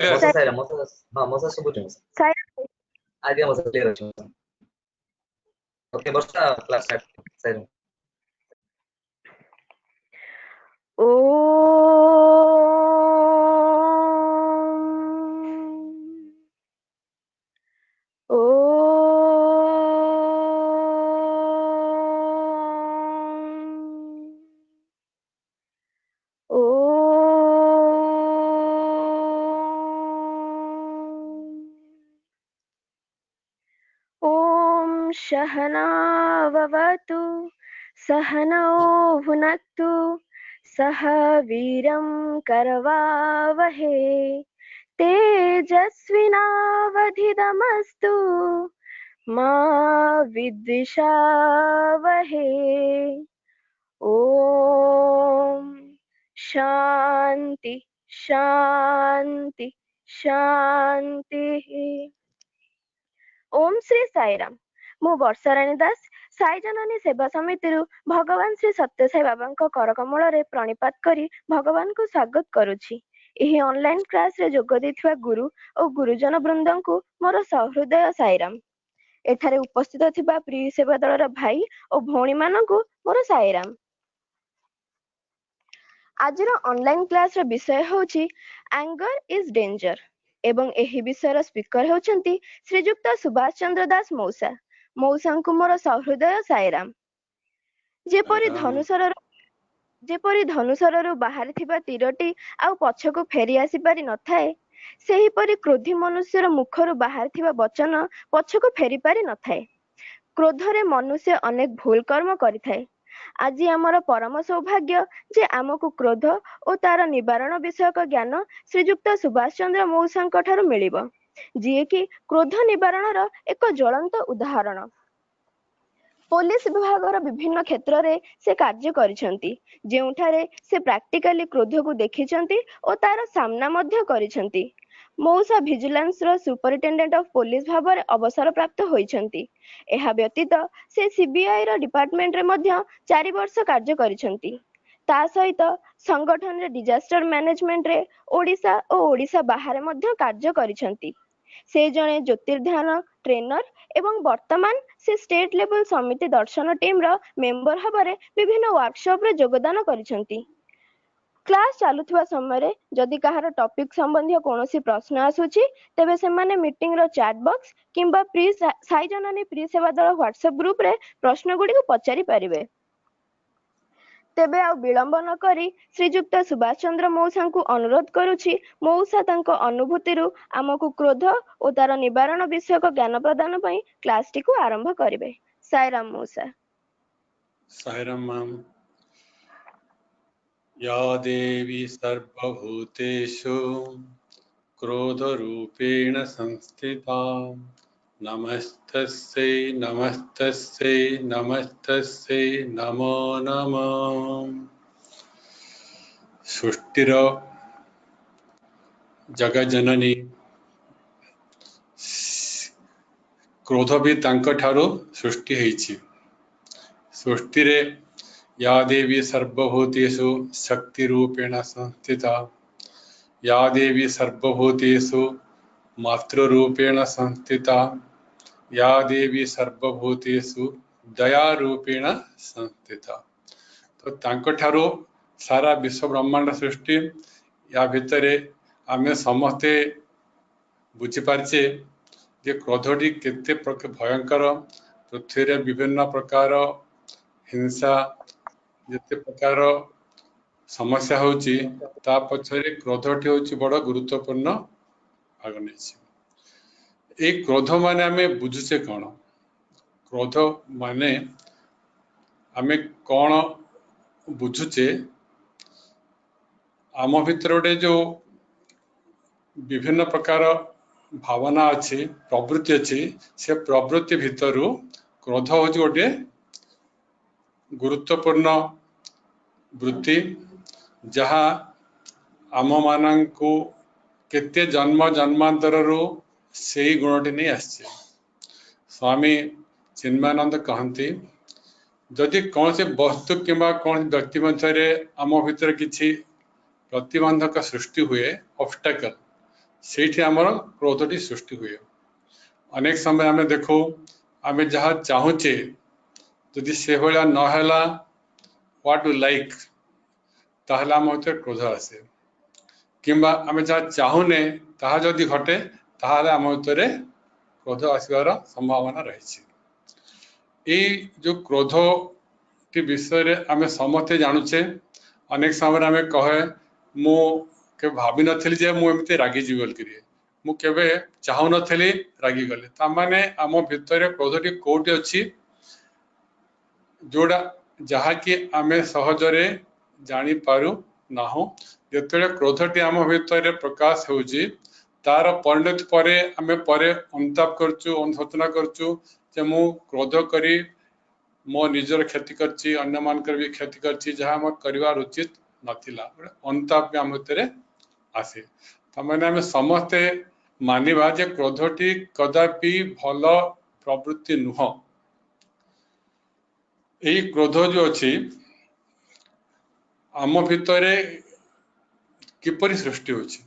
मोसा साइरा मोसा हां मोसा सुबुची मोसा आगे मोसा क्लियर अछि ओके वर्षा क्लास स्टार्ट साइरा सहनाववतु सहनौ भुनक्तु सह वीरं करवावहे तेजस्विनावधितमस्तु मा विद्विषावहे ॐ शान्ति शान्ति शान्तिः। ओम श्री साईराम। मु वर्षाराणी दास साई जननी सेवा समिति भगवान श्री सत्य साई बाबा करकमल रे प्रणिपात करी भगवान को स्वागत करुछि। एही ऑनलाइन क्लास रे जोग देथिबा गुरु और गुरुजन वृंद को मोर सहृदय साईराम। एठारे उपस्थित थिबा प्रिय सेवा दलर भाई और भौणी मानकु मोर साईराम। आजिर ऑनलाइन क्लास रो विषय होछि एंगर इज डेंजर एवं एही विषयर स्पीकर होचंती श्रीजुक्त सुभाष चंद्र दास मौसा। मौसा को मोर सहृदय साईराम। जेपरी धनुषरु बाहरी थिबा तीरटी आउ पछकु फेरी आसी पारि नथाए सेहीपरि क्रोधी मनुष्यर मुखरु बाहरी थिबा वचन पछकु फेरी पारि नथाए। क्रोधरे मनुष्य अनेक भूल कर्म करिथाए। आज आमर परम सौभाग्य जे आमको क्रोध और तार निवारण विषयक ज्ञान श्रीजुक्त सुभाष चंद्र मौसा ठारू मिलिबो, जिए कि क्रोध निवारणर एक ज्वलंत उदाहरण। पुलिस विभागर विभिन्न क्षेत्र रे से कार्य करिसंती, जेउठारे से प्रैक्टिकली क्रोध को देखिसंती और तार सामना मध्य करिसंती। मौसा भिजिलेंस रो सुपरिटेंडेंट ऑफ पुलिस भाव में अवसर प्राप्त होइछंती। एहा व्यतीत से सीबीआई रो डिपार्टमेंट रे मध्य 4 वर्ष कार्य करिसंती। ता सहित संगठन रे डिजास्टर मैनेजमेंट रे ओडिशा और ओडिशा बाहर मध्य कार्य करिसंती। से जने ज्योतिर्ध्यान ट्रेनर एवं वर्तमान से स्टेट लेवल समिति दर्शन टीम रो मेंबर हबारे विभिन्न वर्कशॉप रे योगदान करिसंती। क्लास चालुथिबा समय जदि कहार टॉपिक संबंधी कोनोसी प्रश्न आसुची तेबे से माने मीटिंग रो चैट बॉक्स किंबा प्री साई जननी प्री सेवा दल व्हाट्सएप ग्रुप रे प्रश्न गुडी को पचारि परिबे। तेबे आ विलंब न करी श्रीजुक्त सुभाष चंद्र मौसा को अनुरोध करुछि मौसा तांको अनुभूति रु आमको क्रोध और तार निवारण विषयक ज्ञान प्रदान पई क्लास टी को आरंभ करिवे। साईराम मौसा। साईराम मैम। या देवी सर्वभूतेषु क्रोधरूपेण संस्थिता नमस्तस्यै नमस्तस्यै नमस्तस्यै नमो नमः। सृष्टिर जगज्जननी क्रोध भी तांक ठारो सृष्टि हेछि। सृष्टि रे या देवी सर्वभूतेषु शक्ति रूपेण संस्थिता या देवी सर्वभूतेषु मातृरूपेण संस्थिता या देवी सर्वभूतेषु दया रूपेण संस्थिता। तो तांको ठारो सारा विश्व ब्रह्मांड सृष्टि या भितरे आमे समस्ते बुझी पारछे जे क्रोधटी केते भयंकर। पृथ्वी रे विभिन्न प्रकार हिंसा जिते प्रकार समस्या होची ता पछरे क्रोधटी होची बड़ गुरुत्वपूर्ण भाग नेछि। ए क्रोध माने आमे बुझुचे कोन? क्रोध माने आमे कोन बुझुचे आम भितर गोटे जो विभिन्न प्रकार भावना अच्छी प्रवृत्ति अच्छी से प्रवृत्ति भितरु क्रोध हो गोटे गुरुत्वपूर्ण वृत्ति जहाँ आम मानू केते जन्म जन्मांतर से गुणटी नहीं आसছে। स्वामी चिन्मयानंद कहती जदि कौन से वस्तु किंबा कौन व्यक्ति मध्य आम भीतर किसी प्रतिबंधक सृष्टि हुए ऑब्स्टेकल से आमर क्रोधटी सृष्टि हुए। अनेक समय आम देखो आम जहाँ चाहूचे जदि से भाया नहला व्हाट यू लाइक ताहले आम भीतर क्रोध आसे किंबा आम जहाँ चाहूने ताहा जदि घटे ताहले आम भीतर क्रोध आसबार संभावना रही। जो क्रोध टी विषय रे आम समस्ते जानुचे अनेक समय आम कहे मु के भाभी नथिली जे मु एमती रागी जी बोल करी मु केबे चाहू नथिली रागी गले तामाने आम भितर क्रोधटी कोठी अछि जोड़ा जहा कि आमे सहजरे जानी पारू नाहु जेतेले क्रोधटी आम भितर प्रकाश होउची तार परिणति परे आमे परे अनुताप करचु अनुशोचना करचु जे मु क्रोध करी मो निजर क्षति करची अन्य मानकर भी क्षति करची जहाँ मोर करिवार उचित नथिला अनुताप भी आम भितर आसे तमाने आमे समस्ते मानिबा जे क्रोधटी कदापि भल प्रवृत्ति नुह। यही क्रोध जो अच्छी आम भितर किपरि सृष्टि होछि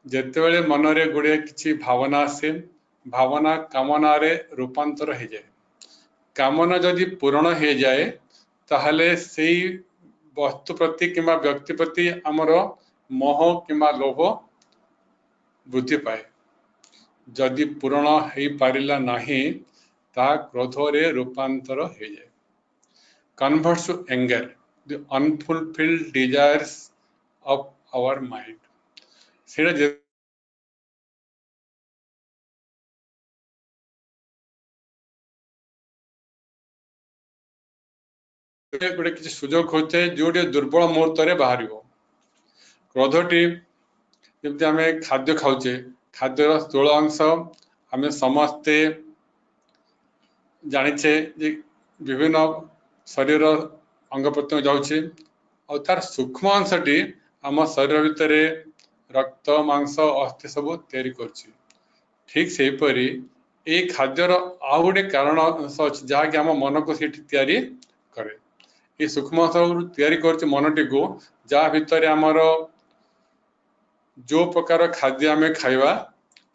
जेतेबेले मनरे गुड़े किछि भावना आसे भावना कामना रे रूपांतर हो जाए कामना जदि पूर्ण हो जाए ताहले सेई वस्तु प्रति किंबा व्यक्ति प्रति आमर मोह किंबा लोभ वृद्धि पाए जदि पूर्ण हो पारिला नाही ता क्रोध रे रूपांतर हो जाए। Converts to anger the unfulfilled desires of our mind सेटा गोटे किसी सुजोग खोजे जोटे दुर्बल मुहूर्त बाहर क्रोधटी जमी आम खाद्य खाऊचे खाद्यर स्थूल अंश आम समस्ते जाचे विभिन्न शरीर अंग प्रत्यंग जाऊे और तार सूक्ष्म अंशटी आम शरीर भितर रक्त मांस अस्थि सब तैयारी करछि ठीक से परी ए खाद्यर आउ गोटे कारण अंश अच्छी जहाँकि आम मन को सीठी तैयारी करे ये सूक्ष्म अंश तैयारी करछि मनटी को जहाँ भितर आमर जो प्रकार खाद्य आम खाइबा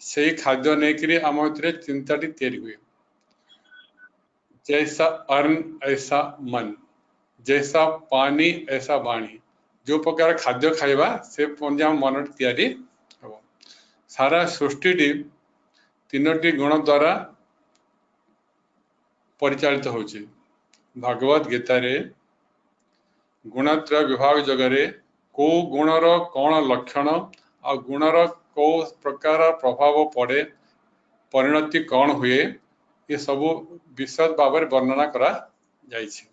से खाद्य नहीं आम भितर चिंताटी तैयारी हुए जैसा अन्न ऐसा मन जैसा पानी ऐसा वाणी जो प्रकार खाद्य खाइबा से मन तैयारी हम सारा सृष्टि तीनोटी गुण द्वारा परिचालित होछि। भागवत गीता रे गुणत्रय विभाग जगह को गुणर कौन लक्षण आ गुणर को प्रकार प्रभाव पड़े परिणति कौन हुए ये सबू विशद भाव वर्णना करा जाइछे।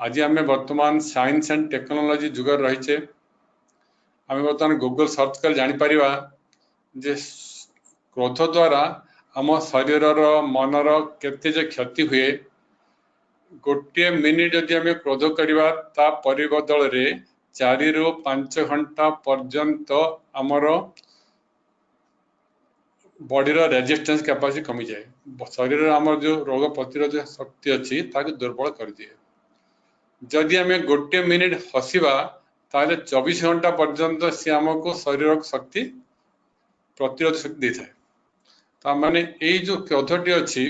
आज आम बर्तमान साइंस एंड टेक्नोलॉजी जुग रहीचे आम बर्तमान गूगल सर्च कर जापर जे क्रोध द्वारा आम शरीर मनर केते जे क्षति हुए गोटे मिनिट जदि आम क्रोध करवा ता परिबदल रे 4 ରୁ 5 घंटा पर्यंत आमर बॉडीर रेजिस्टेंस कैपेसिटी कमी जाए शरीर आम जो रोग प्रतिरोधक शक्ति अच्छी ताकि दुर्बल कर दिए जदि आम गोटे मिनिट हसवा ताले 24 घंटा पर्यंत सी आमको शरीर शक्ति प्रतिरोध शक्ति दे थाए ता माने यही जो क्रोधटी अच्छी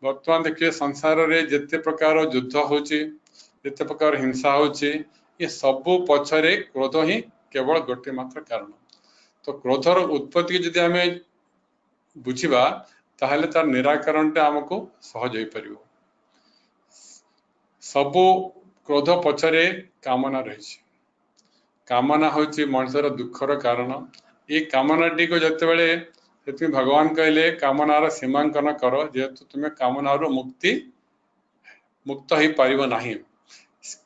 वर्तमान देखिए संसार रे जिते प्रकार युद्ध होची जिते प्रकार हिंसा होची ये सबू पछरे क्रोध ही केवल गोटे मात्र कारण तो क्रोधर उत्पत्ति जदि आम बुझा ताहले तार निराकरण आमको सहज हो पार सबू क्रोध पछरे कामना रही कामना होची मनुष्यर दुखर कारण ये कामनाटी को जितेबले से भगवान कहले कामनार सीमांकन कर जेहेतु तुम्हें कामनार मुक्त हो पार नहीं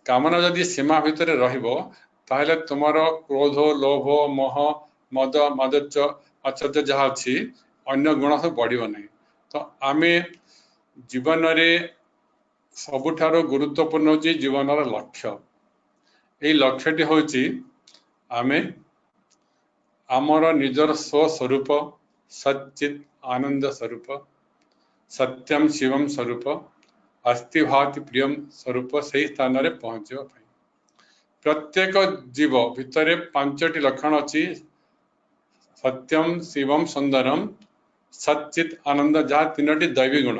कामना जदि सीमा भितर रहिबो ताहले तुमर क्रोध लोभ मोह मद मादच्य आश्चर्य जहाँ अच्छी अन्य गुण सब बढ़िबो नहीं तो आमे जीवन रे सबुठारो गुरुत्वपूर्ण होची जीवनर लक्ष्य यही लक्ष्यटी होची आमे आमर निजर स्वस्वरूप सच्चित आनंद स्वरूप सत्यम शिवम स्वरूप अस्ति भाति प्रियम स्वरूप से स्थान रे पहुँचवा प्रत्येक जीव भितर 5टी लक्षण अच्छी सत्यम शिवम सुंदरम सच्चित आनंद जहाँ तीनोटी दैवी गुण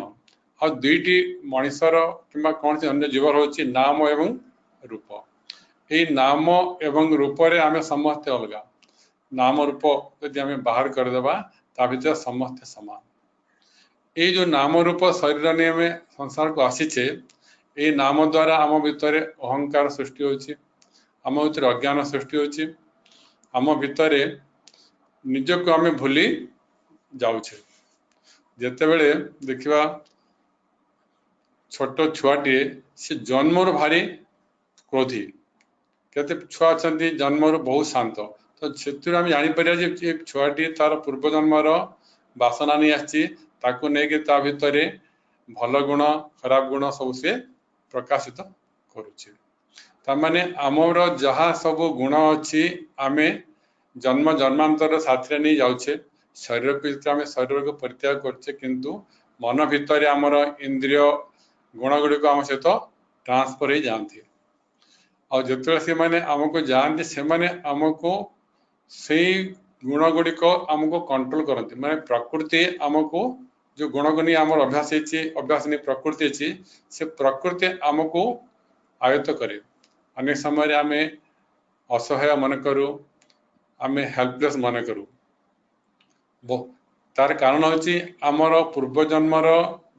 और दुईटी मनुष्यर कि कौन से अन्य जीवर होची नाम एवं रूप। ये नाम एवं रूप रे आमे समस्ते अलगा नाम रूप यदि आमे बाहर करदेबा ता भीतर समस्ते समान। ये जो नाम रूप शरीर ने आमे संसार को आसीचे ये नाम द्वारा आम भितर अहंकार सृष्टि होची आम भितर अज्ञान सृष्टि होची आम भितर निजको आमे भूली जाउछे। जेतेबेले देखिबा छोट छुआटे से जन्मर भारी क्रोधी केते छुआ अछंती जन्मर बहुत शांत तो से आम जापर छुआटी तार पूर्व जन्मर बासना नहीं आसी ताकू नहीं ता भितर भल गुण खराब गुण सब से प्रकाशित करुचे। तामाने आमर जहाँ सब गुण अच्छी आमे जन्म जन्मांतर साथी नहीं जाऊे शरीर को आम शरीर को परित्याग करछे किंतु मन भितर आमर इंद्रिय गुण गुड़िक आम सहित ट्रांसफर हो जाती और जो से माने आमको जाती से माने आमको से गुण गुड़िक आमको कंट्रोल करती माने प्रकृति आमको जो गुणगुणी आमर अभ्यास अभ्यास नहीं प्रकृति अच्छी से प्रकृति आमको आयत्त करे। अनेक समय आम असहाय मन करूँ आम हेल्पलेस मन करूँ तार कारण होची आमर पूर्व जन्मर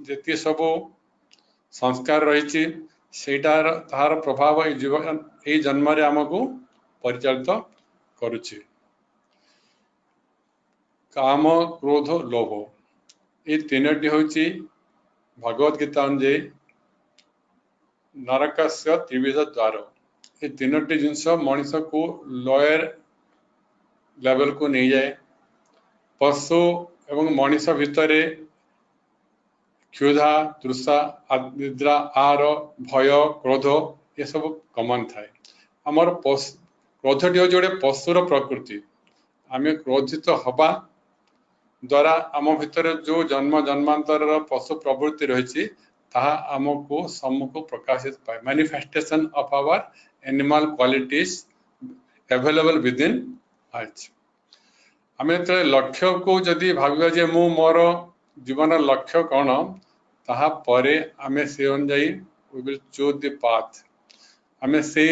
जी सब संस्कार रही सेटार तार प्रभाव ये जन्म रे आमको परिचालित करुचे। काम क्रोध लोभ ये तीनोटी होची भगवत गीता अनुଯାयी नरकस्य त्रिविध द्वार। ये तीनोटी जिनस मनीष को लोअर लेवल को नहीं जाए। पशु एवं मनीष भितर क्षुधा तृषा निद्रा आहार भय क्रोध ये सब कमन थाए। आमर क्रोधटी हूँ गोटे पशुर प्रकृति आम क्रोधित हवा द्वारा आम भितर जो जन्म जन्मांतर पशु प्रवृत्ति रही आमको सम्मुख प्रकाशित पाए manifestation of our animal qualities available within eyes. आम लक्ष्य को जदि भाविबा जे मु मोर जीवन लक्ष्य कौन ताहा परे आमे से अनुଯାयी we will choose the path आमे से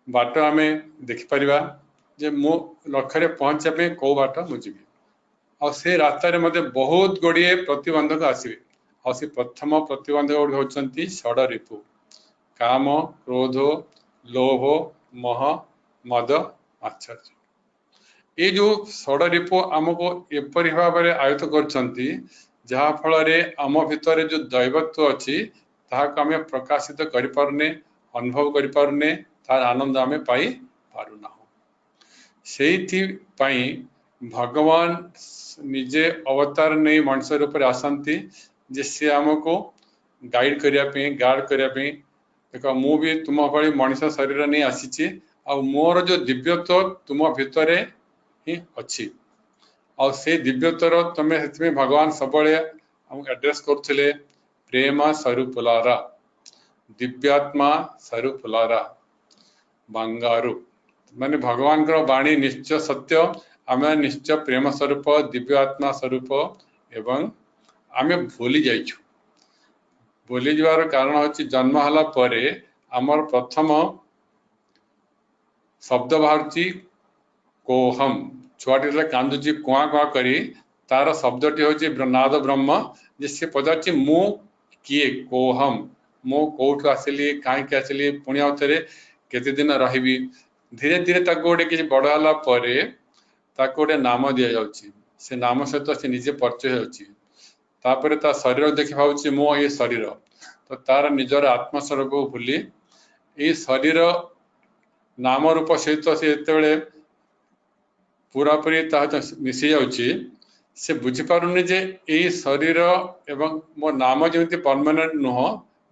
बाट आमे देखि परिबा जे मो लक्ष्य रे पहुंचे को बाट मुझीबी और से रास्ता रे मते बहुत गुड़िए प्रतिबंधक आसीबे और से प्रथम प्रतिबंधक होचंती षड रिपु काम क्रोध लोभ मोह मद आश्चर्य। ये जो षड रिपु आमको एपरि भाव में आयत्त करछंती जहाँ फल रे आम भितर जो दैवत्व अच्छी ताहाको आमे प्रकाशित करि पारुने अनुभव करि पारुने तार आनंद आमे पाई पारुना। सेहिथि पई भगवान निजे अवतार नहीं मनुष्य रूप आसती जे सी आमको गाइड करने गार्ड करने देख मु भी तुम भली मनुष्य शरीर नहीं आसी और मोर जो दिव्यत्व तुम भितर ही अच्छी और से दिव्यत्वर तुम से भगवान सब एड्रेस करुले प्रेम स्वरूपलारा दिव्यात्मा स्वरूपलारा बंगारू माने भगवान वाणी निश्चय सत्य आम निश्चय प्रेम स्वरूप दिव्यात्मा स्वरूप एवं आम भूली जाइछु। भूली जावार कारण होची जन्म हला परे आमर प्रथम शब्द बाहर कोहम छुआटी कांदुची कुआ कुआ करी तार शब्दटी हूँ नाद ब्रह्म जिससे पचार मु किए कोहम मु कौटू आसली कहीं आसली पुणी आउ थे केते दिन रही धीरे धीरे गोटे किसी बड़ है गोटे नाम दि जाऊँगी से नाम सहित से निजे परिचय होपर ता शरीर देखि भावी मो ये शरीर तो तार निजर आत्मस्वरूप को भूली ये शरीर नाम रूप सहित से जिते पूरापूरी मिसी जाऊँगी से बुझीपारुनि जे ये शरीर एवं मो नाम जमी परमानेंट नुह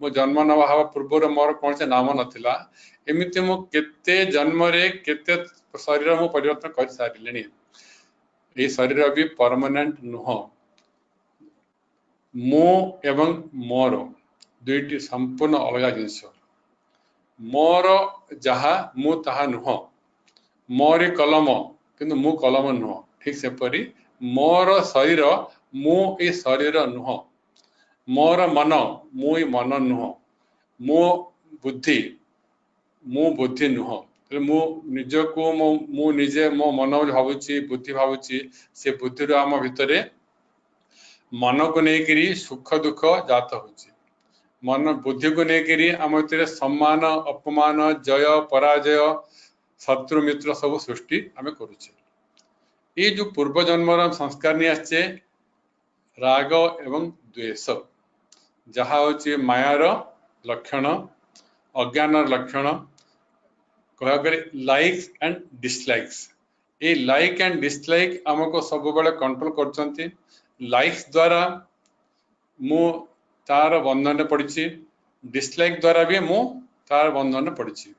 मो जन्म न हवा पूर्व मोर कौन से नाम नाला एमती मु केते जन्म रे केते शरीर मु परिवर्तन कर सारे ये शरीर भी परमानेंट नुह मो एवं मोर दुईटी संपूर्ण अलग जिनस मोर जहा मु ताहा नुह मोरी कलम किंतु मु कलम नुह ठीक सेपरी मोर शरीर मु ए शरीर नुह मोर मन मु ए मन नुह मो बुद्धि मु बुद्धि नुह मु निजको मु निजे मो मन भावुची बुद्धि भावुची से बुद्धि आम भितरे मन को लेकरी सुख दुख जात होची मन बुद्धि को लेकरी आम भितर सम्मान अपमान जय पराजय शत्रु मित्र सब सृष्टि आम करुचे ये जो पूर्व जन्मर संस्कार नहीं आसचे राग एवं द्वेष जहा होची मायार लक्षण अज्ञान लक्षण कह लाइक्स एंड डिसलाइक्स ये लाइक एंड डिसलाइक आमको सब बेले कंट्रोल करचंती लाइक्स द्वारा मु तार बंधन पड़ी डिसलाइक द्वारा भी मु तार बंधन पड़ी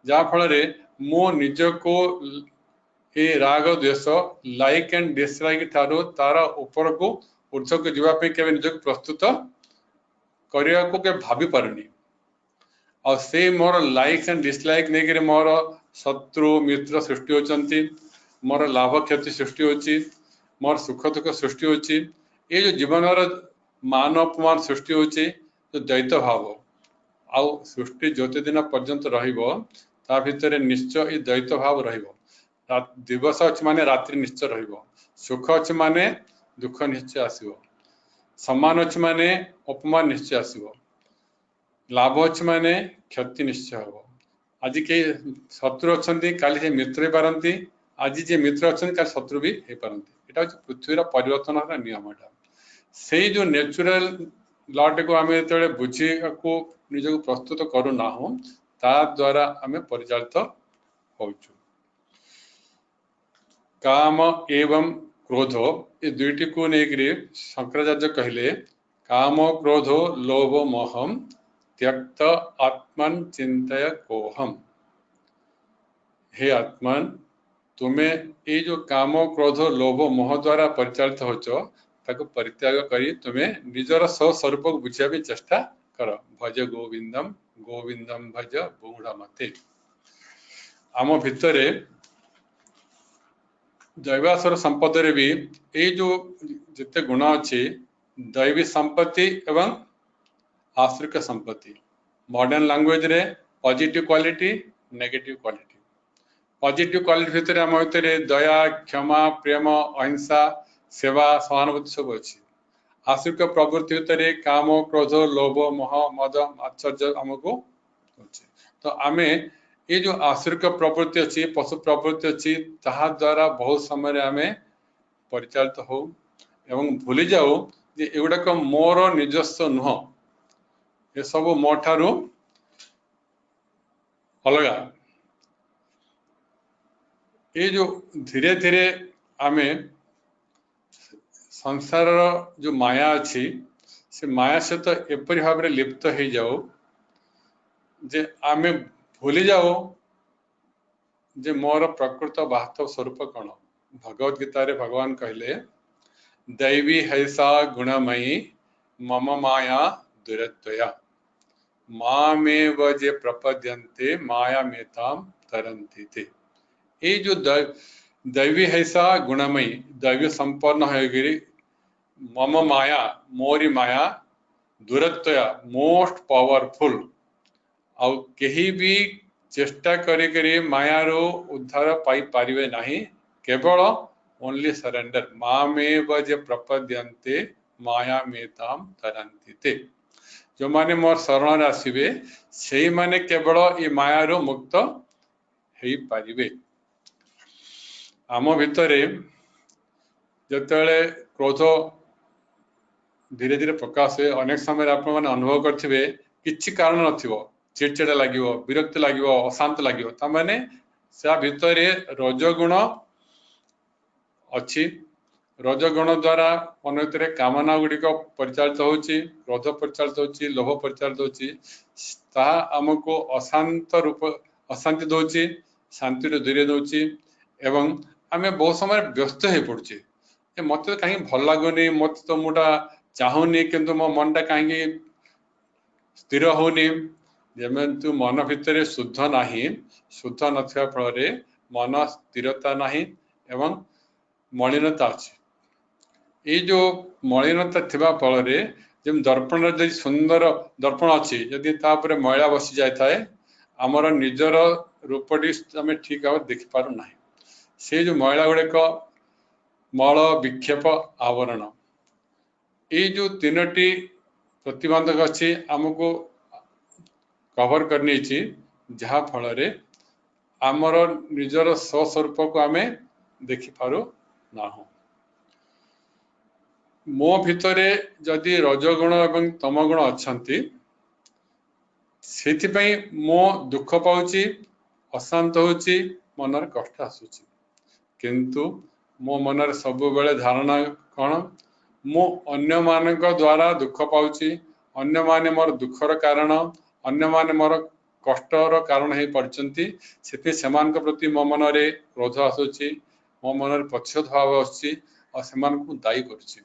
जहाँ फल मो निज को ये राग द्वेष लाइक एंड डिसलाइक ठारू तार ऊपर को ऊर्ध्व को जीवाई के निज प्रस्तुत करने को के भाभी पारुनी और से मोर लाइक्स एंड डिसलाइक नहीं मोर शत्रु मित्र सृष्टि होचंती मोर लाभ क्षति सृष्टि होची मोर सुख दुख सृष्टि होची ये जो जीवन मान अपमान सृष्टि होची जो द्वैत भाव आउ सृष्टि ज्योति दिन पर्यंत रहिबो ता भितर निश्चय ये द्वैत भाव रहिबो दिवस अच्छे माने रात्रि निश्चय रहिबो सुख अच्छे माने दुख निश्चय आसीबो सम्मान अच्छे माने अपमान निश्चय आसीबो लाभ अच्छे माने क्षति निश्चय हम आज के शत्रु अच्छा काली से मित्र ही पारती आज जे मित्र अच्छा काली शत्रु भी हो पारती यहाँ हूँ पृथ्वीर परिवर्तन नियम से जो नेचुरल लॉ को आम जो बुझा को निजक प्रस्तुत करूना ता द्वारा आम परिचालित होचु काम एवं क्रोध ये दुईटी को लेकर शंकराचार्य कहले काम क्रोध लोभ मोहम त्यक्त आत्मन चिंतय कोहम हे आत्मन तुम्हें ये जो काम क्रोध लोभ मोह द्वारा परिचालित होचो ताको परित्याग करी तुम्हें निजर स्वस्वरूप को बुझा भी चेष्टा कर भज गोविंदम गोविंदम भज बुढ़ा मते आम भितरे दैवासुर संपद रे भी ये जो जिते गुण अच्छी दैवी संपत्ति एवं आश्रिक संपत्ति मॉडर्न लैंग्वेज रे positive quality negative quality positive quality भितर आम भितर दया क्षमा प्रेम अहिंसा सेवा सहानुभूति सब अच्छी आश्रिक प्रवृत्ति भितर काम क्रोध लोभ मोह मद आश्चर्य आमको अच्छे तो आम ये जो आश्रिक प्रवृत्ति अच्छी पशु प्रवृत्ति अच्छी ता द्वारा बहुत समय आम परिचालित हो एवं भूली जाऊ जे एगुड़ाक मोर निजस्व नुह ये सब मो ठारू अलगा ये जो धीरे धीरे आमे संसार जो माया अच्छी से माया सहित एपरी भाव में लिप्त हो जाओ जे आमे भूली जाओ जे मोर प्रकृत वास्तव स्वरूप कौन भगवत गीता रे भगवान कहले दैवी हैसा गुणमयी मम माया दुरत्वया मामेव जे प्रपद्यन्ते माया मेताम तरन्ति ते ये जो दैवी हैसा गुणमयी दैवी संपन्न होगिरी मम माया मोरी माया दुरत्वया मोस्ट पावरफुल आउ कहीं भी चेष्टा करी माया रो उद्धार पाई पारिबे नहीं केवल ओनली सरेंडर मामेव जे प्रपद्यन्ते माया मेताम तरन्ति ते जो माने मोर शरण आसबे से माने केवल ये माया रो मुक्त हो पारिबे आम भितरे जतले क्रोध धीरे धीरे प्रकाश हुए अनेक समय आप अनुभव करेंगे किसी कारण नथिबो चिड़चिड़ा लगे विरक्त लगे अशांत लगे ताने से भितर रजगुण अच्छी रजगुण द्वारा मन भर कामना गुड़िक परिचालित होची क्रोध परिचालित होची लोभ परिचालित होची आमको अशांत रूप अशांति दौची शांति दूरे दौची एवं आम बहुत समय व्यस्त हो पड़े मत तो कहीं भल लगुनि मत तो मुझा चाहूनी किंतु मो मनटा कहीं स्थिर होनी मन भितर शुद्ध नहीं शुद्ध नथिबा फल मन स्थिरता नहीं एवं मलिनता अच्छी ये जो मलिनता थिबा फल जब दर्पण जब सुंदर दर्पण अच्छी जदि तापर मैला बसी जाए आमर निजर रूपटी आम ठीक भाव देखिपार ना से जो मैला गुड़िक मल विक्षेप आवरण ये जो तीनोटी प्रतिबंधक अच्छी आमको कवर करनी जहाँ फल आमर निजर स्वस्वरूप को आम देखिपारू ना मो भितरे जदि रजगुण एवं तमगुण अच्छी से मो दुख पाऊँची अशांत होची मनर कष्ट आसूची किंतु मो मनर सब बेले धारणा कौन मु अन्य मानक द्वारा दुख पाऊँची अन्य माने मोर दुखर कारण अन्य माने मोर कष्टर कारण हो पड़ती से प्रति मो मन रे क्रोध आसूची मो मन पक्षत भाव आसूची और से दायी करुच्ची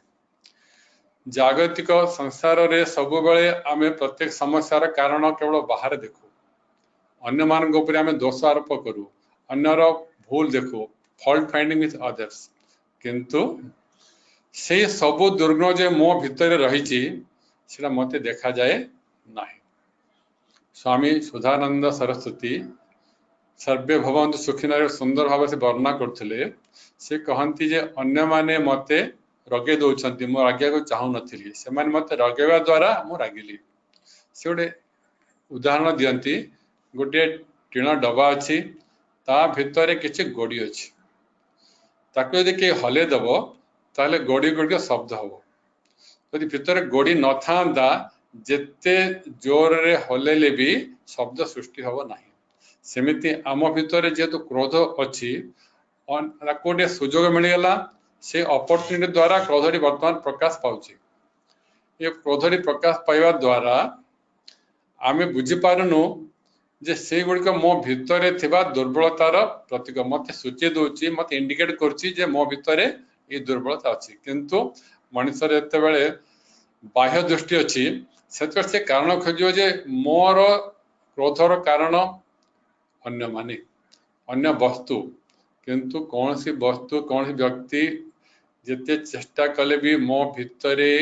जागतिक संसार रे सब बेले आमे प्रत्येक समस्यार कारण केवल बाहर देखू अन्य मानक ऊपर आमे दोष आरोप करू अन्यर भूल देखू फॉल्ट फाइंडिंग विथ अदर्स किंतु से सब दुर्गुण जे मो भितर रही मते देखा जाए नहीं स्वामी सुधानंद सरस्वती सर्वे भवन्तु सुखिन सुंदर भाव से वर्णना करथिले से कहती जे अन्य माने मते रगे दौरान मो रागिया को चाहू नी से मत रगेवा द्वारा मु रागिली से गोटे उदाहरण दियंती गोटे टीण डबा अच्छी ता भितर किसी गोड़ी अच्छी ताको यदि के हले दब ताले गोड़ी गुड़िक शब्द हम यदि भितर गोड़ी न था जेते जोर रे हलेले भी शब्द सृष्टि हम ना सेमिति आम भितर जेहेतु क्रोध अच्छी गोटे सुजोग मिलगला से अपॉर्चुनिटी द्वारा क्रोधटी वर्तमान प्रकाश पाउछि ये क्रोधटी प्रकाश पाइबा द्वारा आमे बुझी पारुनु जे से गुड़िक मो भितर थिबा दुर्बलतार प्रतीक मत सूची दूची मत इंडिकेट करछि जे मो भितर ये दुर्बलता अच्छी किंतु मनुष्य एते बेले बाह्य दृष्टि अच्छी से कारण खोजियो जे मोर क्रोधर कारण अन्य माने अन्य वस्तु किंतु कौन सी वस्तु कौन सी व्यक्ति जिते चेष्टा कले भी मो भितरे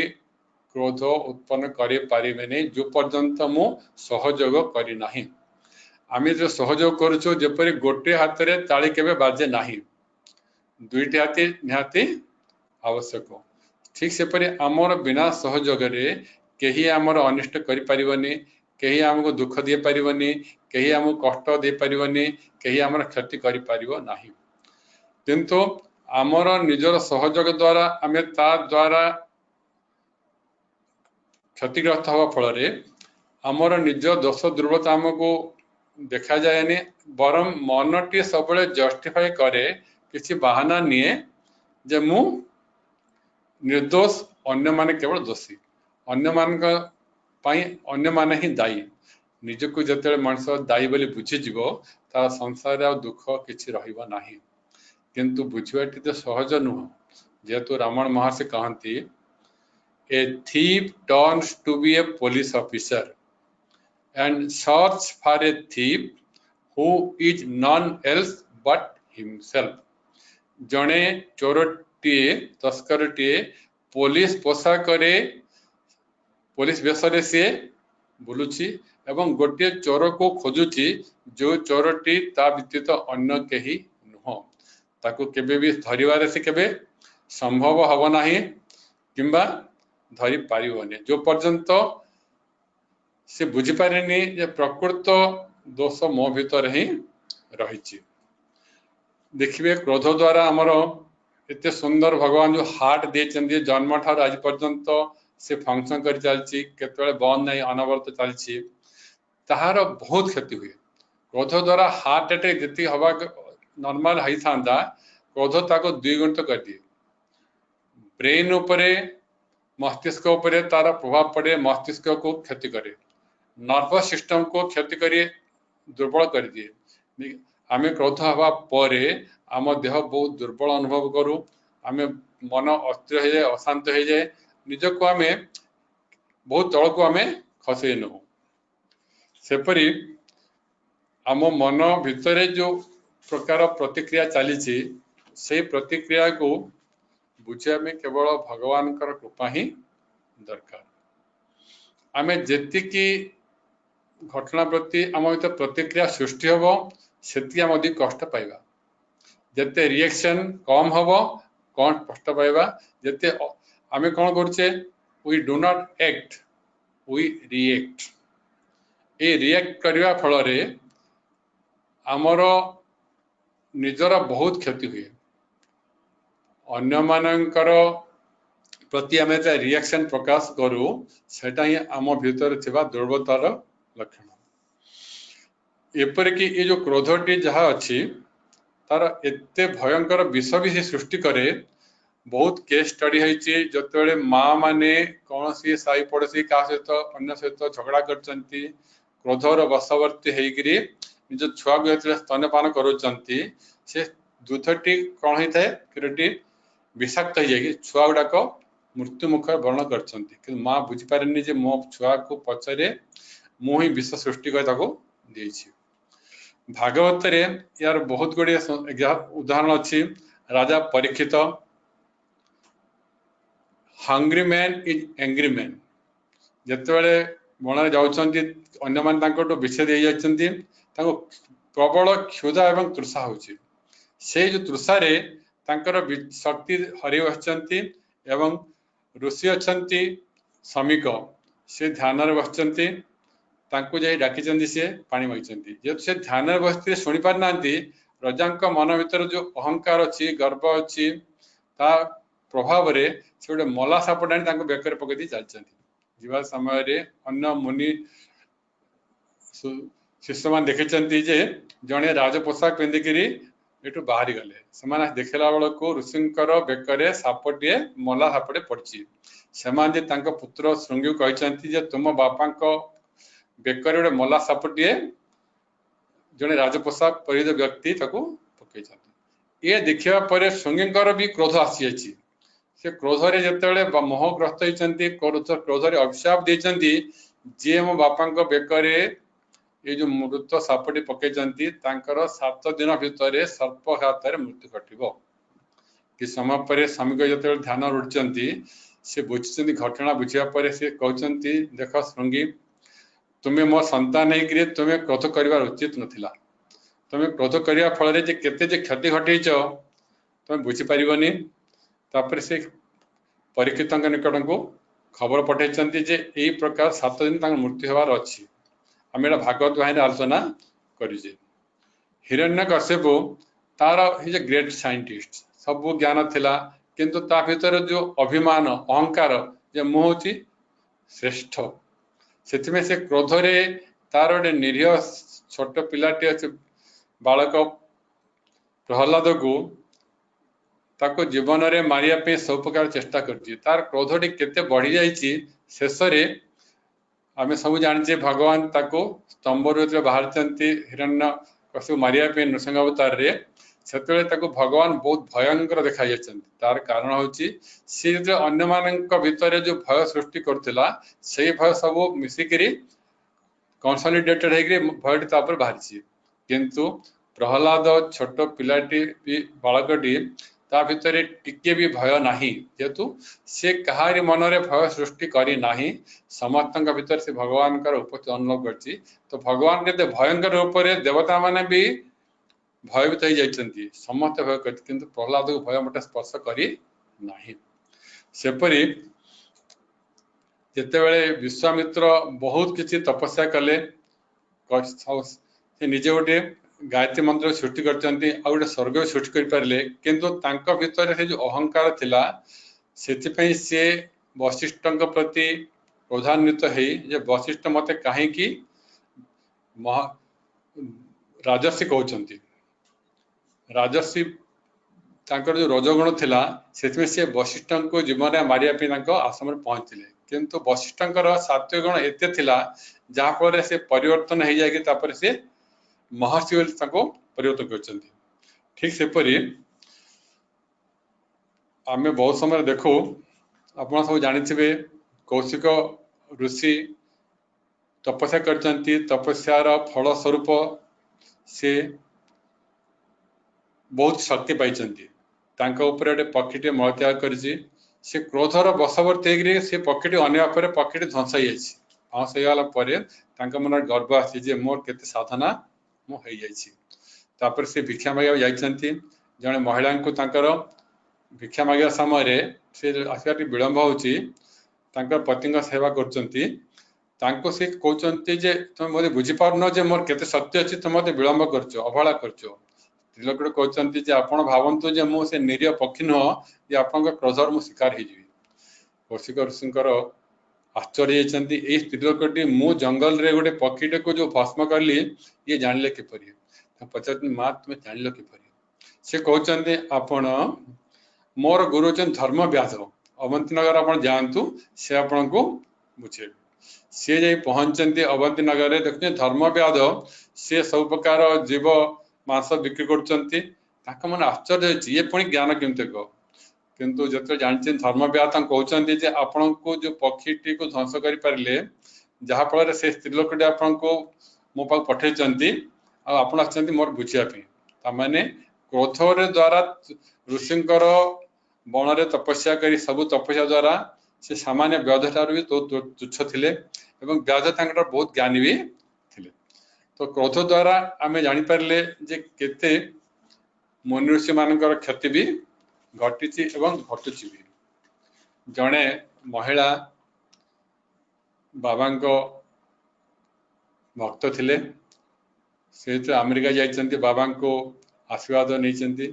क्रोध उत्पन्न करें जो पर्यंत मु सहयोग करना आम जो सहयोग करुचु जेपरी गोटे हाथ में ताली केबे बाजे नहीं दुईटी हाथी निहाती आवश्यक ठीक सेपरी आमर बिना सहयोग कहीं आमर अनिष्ट करें कहीं आमको दुख दे पारिबनी कहीं आमको कष्ट दे पारिबनी कहीं आमर क्षति करि पारिबो नाही किंतु आमर निजर सहयोग द्वारा आम ता द्वारा क्षतिग्रस्त हवा फल आमर निज दोष दुर्बलता आमको देखा जाएनि बरम मनटी सब जस्टिफाई करे किसी बहाना निए जे मु निर्दोष अन्य माने केवल दोषी अन्य मान अन्य माने ही दायी निजको जते मनुष्य दायी बोली बुझीज तार संसार आ दुख किसी रहिबा नाही किंतु बुझाटी तो सहज नुह जेहेतु रामायण महर्षि कहती a thief turns to be a police officer and search for a thief who is none else but himself जड़े चोरटीए तस्करटीए पुलिस पोशाक पुलिस वेशरे सी बुलुची एवं गोटे चोर को खोजुची जो चोरटी ता व्यतीत अन्य कहीं नुह ताको केबे भी धरिबारे से केबे संभव हब नाही किंबा धरि पारिबनी जो पर्यंत से बुझी पारेनी जे प्रकृत दोष मो भीतर ही रही देखिए क्रोध द्वारा आमर एते सुंदर भगवान जो हार्ट दे जन्म ठार आज पर्यंत से फंक्शन कर चलती केतबेले बंद नहीं अनवरत चलती ताहार बहुत क्षति हुए क्रोध द्वारा हार्ट अटैक जी हवा नॉर्मल होता क्रोध ताको द्विगुणित कर दिए ब्रेन उपरे मस्तिष्क उपरे तार प्रभाव पड़े मस्तिष्क को क्षति करे नर्वस सिस्टम को क्षति करे दुर्बल कर दिए आम क्रोध हवा पर आम देह बहुत दुर्बल अनुभव करूँ आम मन अस्थिर हो जाए अशांत हो जाए निजको आम बहुत तल को आम खसई नौ सेपरी आम मन भितर जो प्रकार प्रतिक्रिया चली से प्रतिक्रिया को बुझिया में केवल भगवान कृपा ही दरकार। आमे जेतिकी घटना प्रति आम भीतर प्रतिक्रिया सृष्टि हम से आम अधिक कष्ट पाइबा। जिते रिएक्शन कम हम कौन कष्ट पाइबा। जिते आमे कौन करछे we do not act we react. ये रिएक्ट करने फल आमर निजर बहुत क्षति हुए। अन्य मानकर प्रति आम रिएक्शन प्रकाश करूँ सेटा ही आम भीतर थिबा दुर्बलतार लक्षण। एपरिक ये जो क्रोधटी जहाँ अच्छी तार एते भयंकर विष भी से सृष्टि करे। बहुत केस स्टडी होती जो माँ माने कौन सी साई पड़ोसी क्या सहित अन्य सहित झगड़ा करचंती क्रोधर वशवर्ती होकरी निज छुआ को स्तनपान करुचंती से दूधटी कौन होता है क्षीरटी विषाक्त हो जाए छुआ गुड़ाक मृत्यु मुखर वर्ण कर माँ बुझीपारे जे मो छुआ को पचरे मु ही विष सृष्टि कर भागवत यार बहुत गुड़े उदाहरण अच्छी। राजा Parikshit hungry man is angry man जिते बण जाऊँच अन्य मानू विष दे जाती प्रबल क्षुधा एवं तृषा होची। से जो तृषार शक्ति हरि बसचंती एवं ऋषि अच्छी श्रमिक से ध्यान बसचंती जाई डाकी सी पानी मांगी जेहेतु से ध्यान बसती शुणी पार ना रजा मन भीतर जो अहंकार अच्छी गर्व अच्छी ता प्रभाव रे से गोटे मला सापटा बेकर पकई चलती जीवा समय अन्य मुनि शिष्य मान देखी जे जड़े राजपोषाक पिंधिकी एठू बाहरी गले से देखला बेलू ऋषिंकर बेकरे सापटे मला सापटे पड़ी से पुत्र श्रृंगी कहते तुम बापा बेकर गोटे मला सापटे जड़े राजपोषाक परिध व्यक्ति पकई ये देखा पर श्रृंगीकर भी क्रोध आसी जाइए। से क्रोधरे जिते मोहग्रस्त होती क्रोधरे अभिशाप देती जी मो बापा बेकरे ये जो मृत सापटी पकई 7 दिन भितर सर्पघात मृत्यु घटव कि समय पर स्वामी जो ध्यान रुड़ी से बुझी घटना बुझा पर से कहते देख श्रृंगी तुम्हें मो संतान है तुम्हें क्रोध कर उचित नाला तुम्हें क्रोध करने फल केते क्षति घटे तुम्हें बुझीपारनी। तापर से परीक्षित निकट को खबर पठाई जे यही प्रकार 7 दिन मृत्यु होवार अच्छी। आम एटा भागवत बाहिनी आलोचना करें। हिरण्यकश्यप तार इज ए ग्रेट साइंटिस्ट सब ज्ञान थिला किंतु ता भीतर जो अभिमान अहंकार जे मु हूँ श्रेष्ठ से से क्रोधरे तार गोटे निरीह छोट पिलाटे अच्छे बालक प्रहलाद को ताको जीवन में मारिया सब प्रकार चेष्टा कर तार क्रोधटी केते बढ़ी जाइए शेष आम सब जाने भगवान ताको स्तंभ बाहर हिरण्य कश्यप मारिया नृसिंह अवतार से भगवान बहुत भयंकर देखा तार कारण हूँ सी जो अन्य मान भीतर जो भय सृष्टि करथिला से भय सब मिसिकी कंसोलिडेटेड भयटी बाहरी किंतु प्रहलाद छोट पिलाटी बालकटी ता भीतर टिके भी भय नाही जेहेतु से कहारी मन रे भय सृष्टि करी नाही समस्त भीतर से भगवान उपस्थित अनुभव करछि। तो भगवान के भयंकर रूप से देवता माने भी भयभीत हो जाइछन्ति समस्त भय करछि किंतु प्रहलाद को भय मोटे स्पर्श करी नाही। सेपरी जेतेबेले विश्वामित्र बहुत किछि तपस्या कले से निजे गोटे गायत्री मंत्र सृष्टि करते गोटे स्वर्ग सृष्टि कर पारे किंतु तांका भीतर से जो अहंकार थिला सेतिपई से वशिष्ठ प्रति क्रोधान्वित है वशिष्ठ मते कहीं राजर्षि कहते राजर्षि तांकर जो रजगुण थिला से वशिष्ठ को जीवन में मारिया आश्रम पहुंचले किंतु वशिष्ठ सात्विक गुण एते थिला जहाँफल से परिवर्तन हो जाए से महर्षि परिवर्तन कर। ठीक सेपरी आम बहुत समय देखू आप सब जानी कौशिक ऋषि तपस्या करचंती तपस्यार फल स्वरूप से बहुत शक्ति पाई गोटे पक्षी मलत्याग कर क्रोधर बशवर्ती से पक्षी अनेक पक्षी ध्वंस होगला मन गर्व आसी मोर केते साधना मुझे से भिक्षा मांगा जाती जड़े महिला को भिक्षा मांगा समय से आसवा विलंब हो पति सेवा कर से कहते तुम मत बुझीपार जे मोर केते सत्य अच्छी तुम मत विलंब कर अवहेला कर स्त्रीलोक कहते आप भावतु जे मुझे निरीह पक्षी नुह जे आप क्रोधर मु शिकार हो ऋषिकर आश्चर्य होती स्त्रीलोकटी मु जंगल रे गोटे पक्षीटे को जो भस्म कली ये जानले किपर पचार माँ तुम्हें जान किपर से कहते आपण मोर गुरु धर्म व्यास अवंती नगर आप जातु से आपण को बुझे सी जा पहुंचते अवंती नगर देखते धर्म व्याध सी सब प्रकार जीव मांस बिक्री कर मन आश्चर्य ये पुणी ज्ञान केमती कह किंतु जो जानते धर्म व्याध कहते आपण को जो पक्षी को ध्वंस कर पारे जहाँफल से स्त्रीलोक आपण को मो पाक पठे आप मोर बुझापी मैंने क्रोध द्वारा ऋषिंकर बण में तपस्या कर सब तपस्या द्वारा से सामान्य व्याध ठार भी तो तुच्छ थे व्याध बहुत ज्ञानी भी थे तो क्रोध द्वारा आम जापारे जे केते मुनि ऋषि मान क्षति भी घटी घटुची भी जड़े महिला बाबा भक्त थे से तो अमेरिका जाइए बाबा को आशीर्वाद नहीं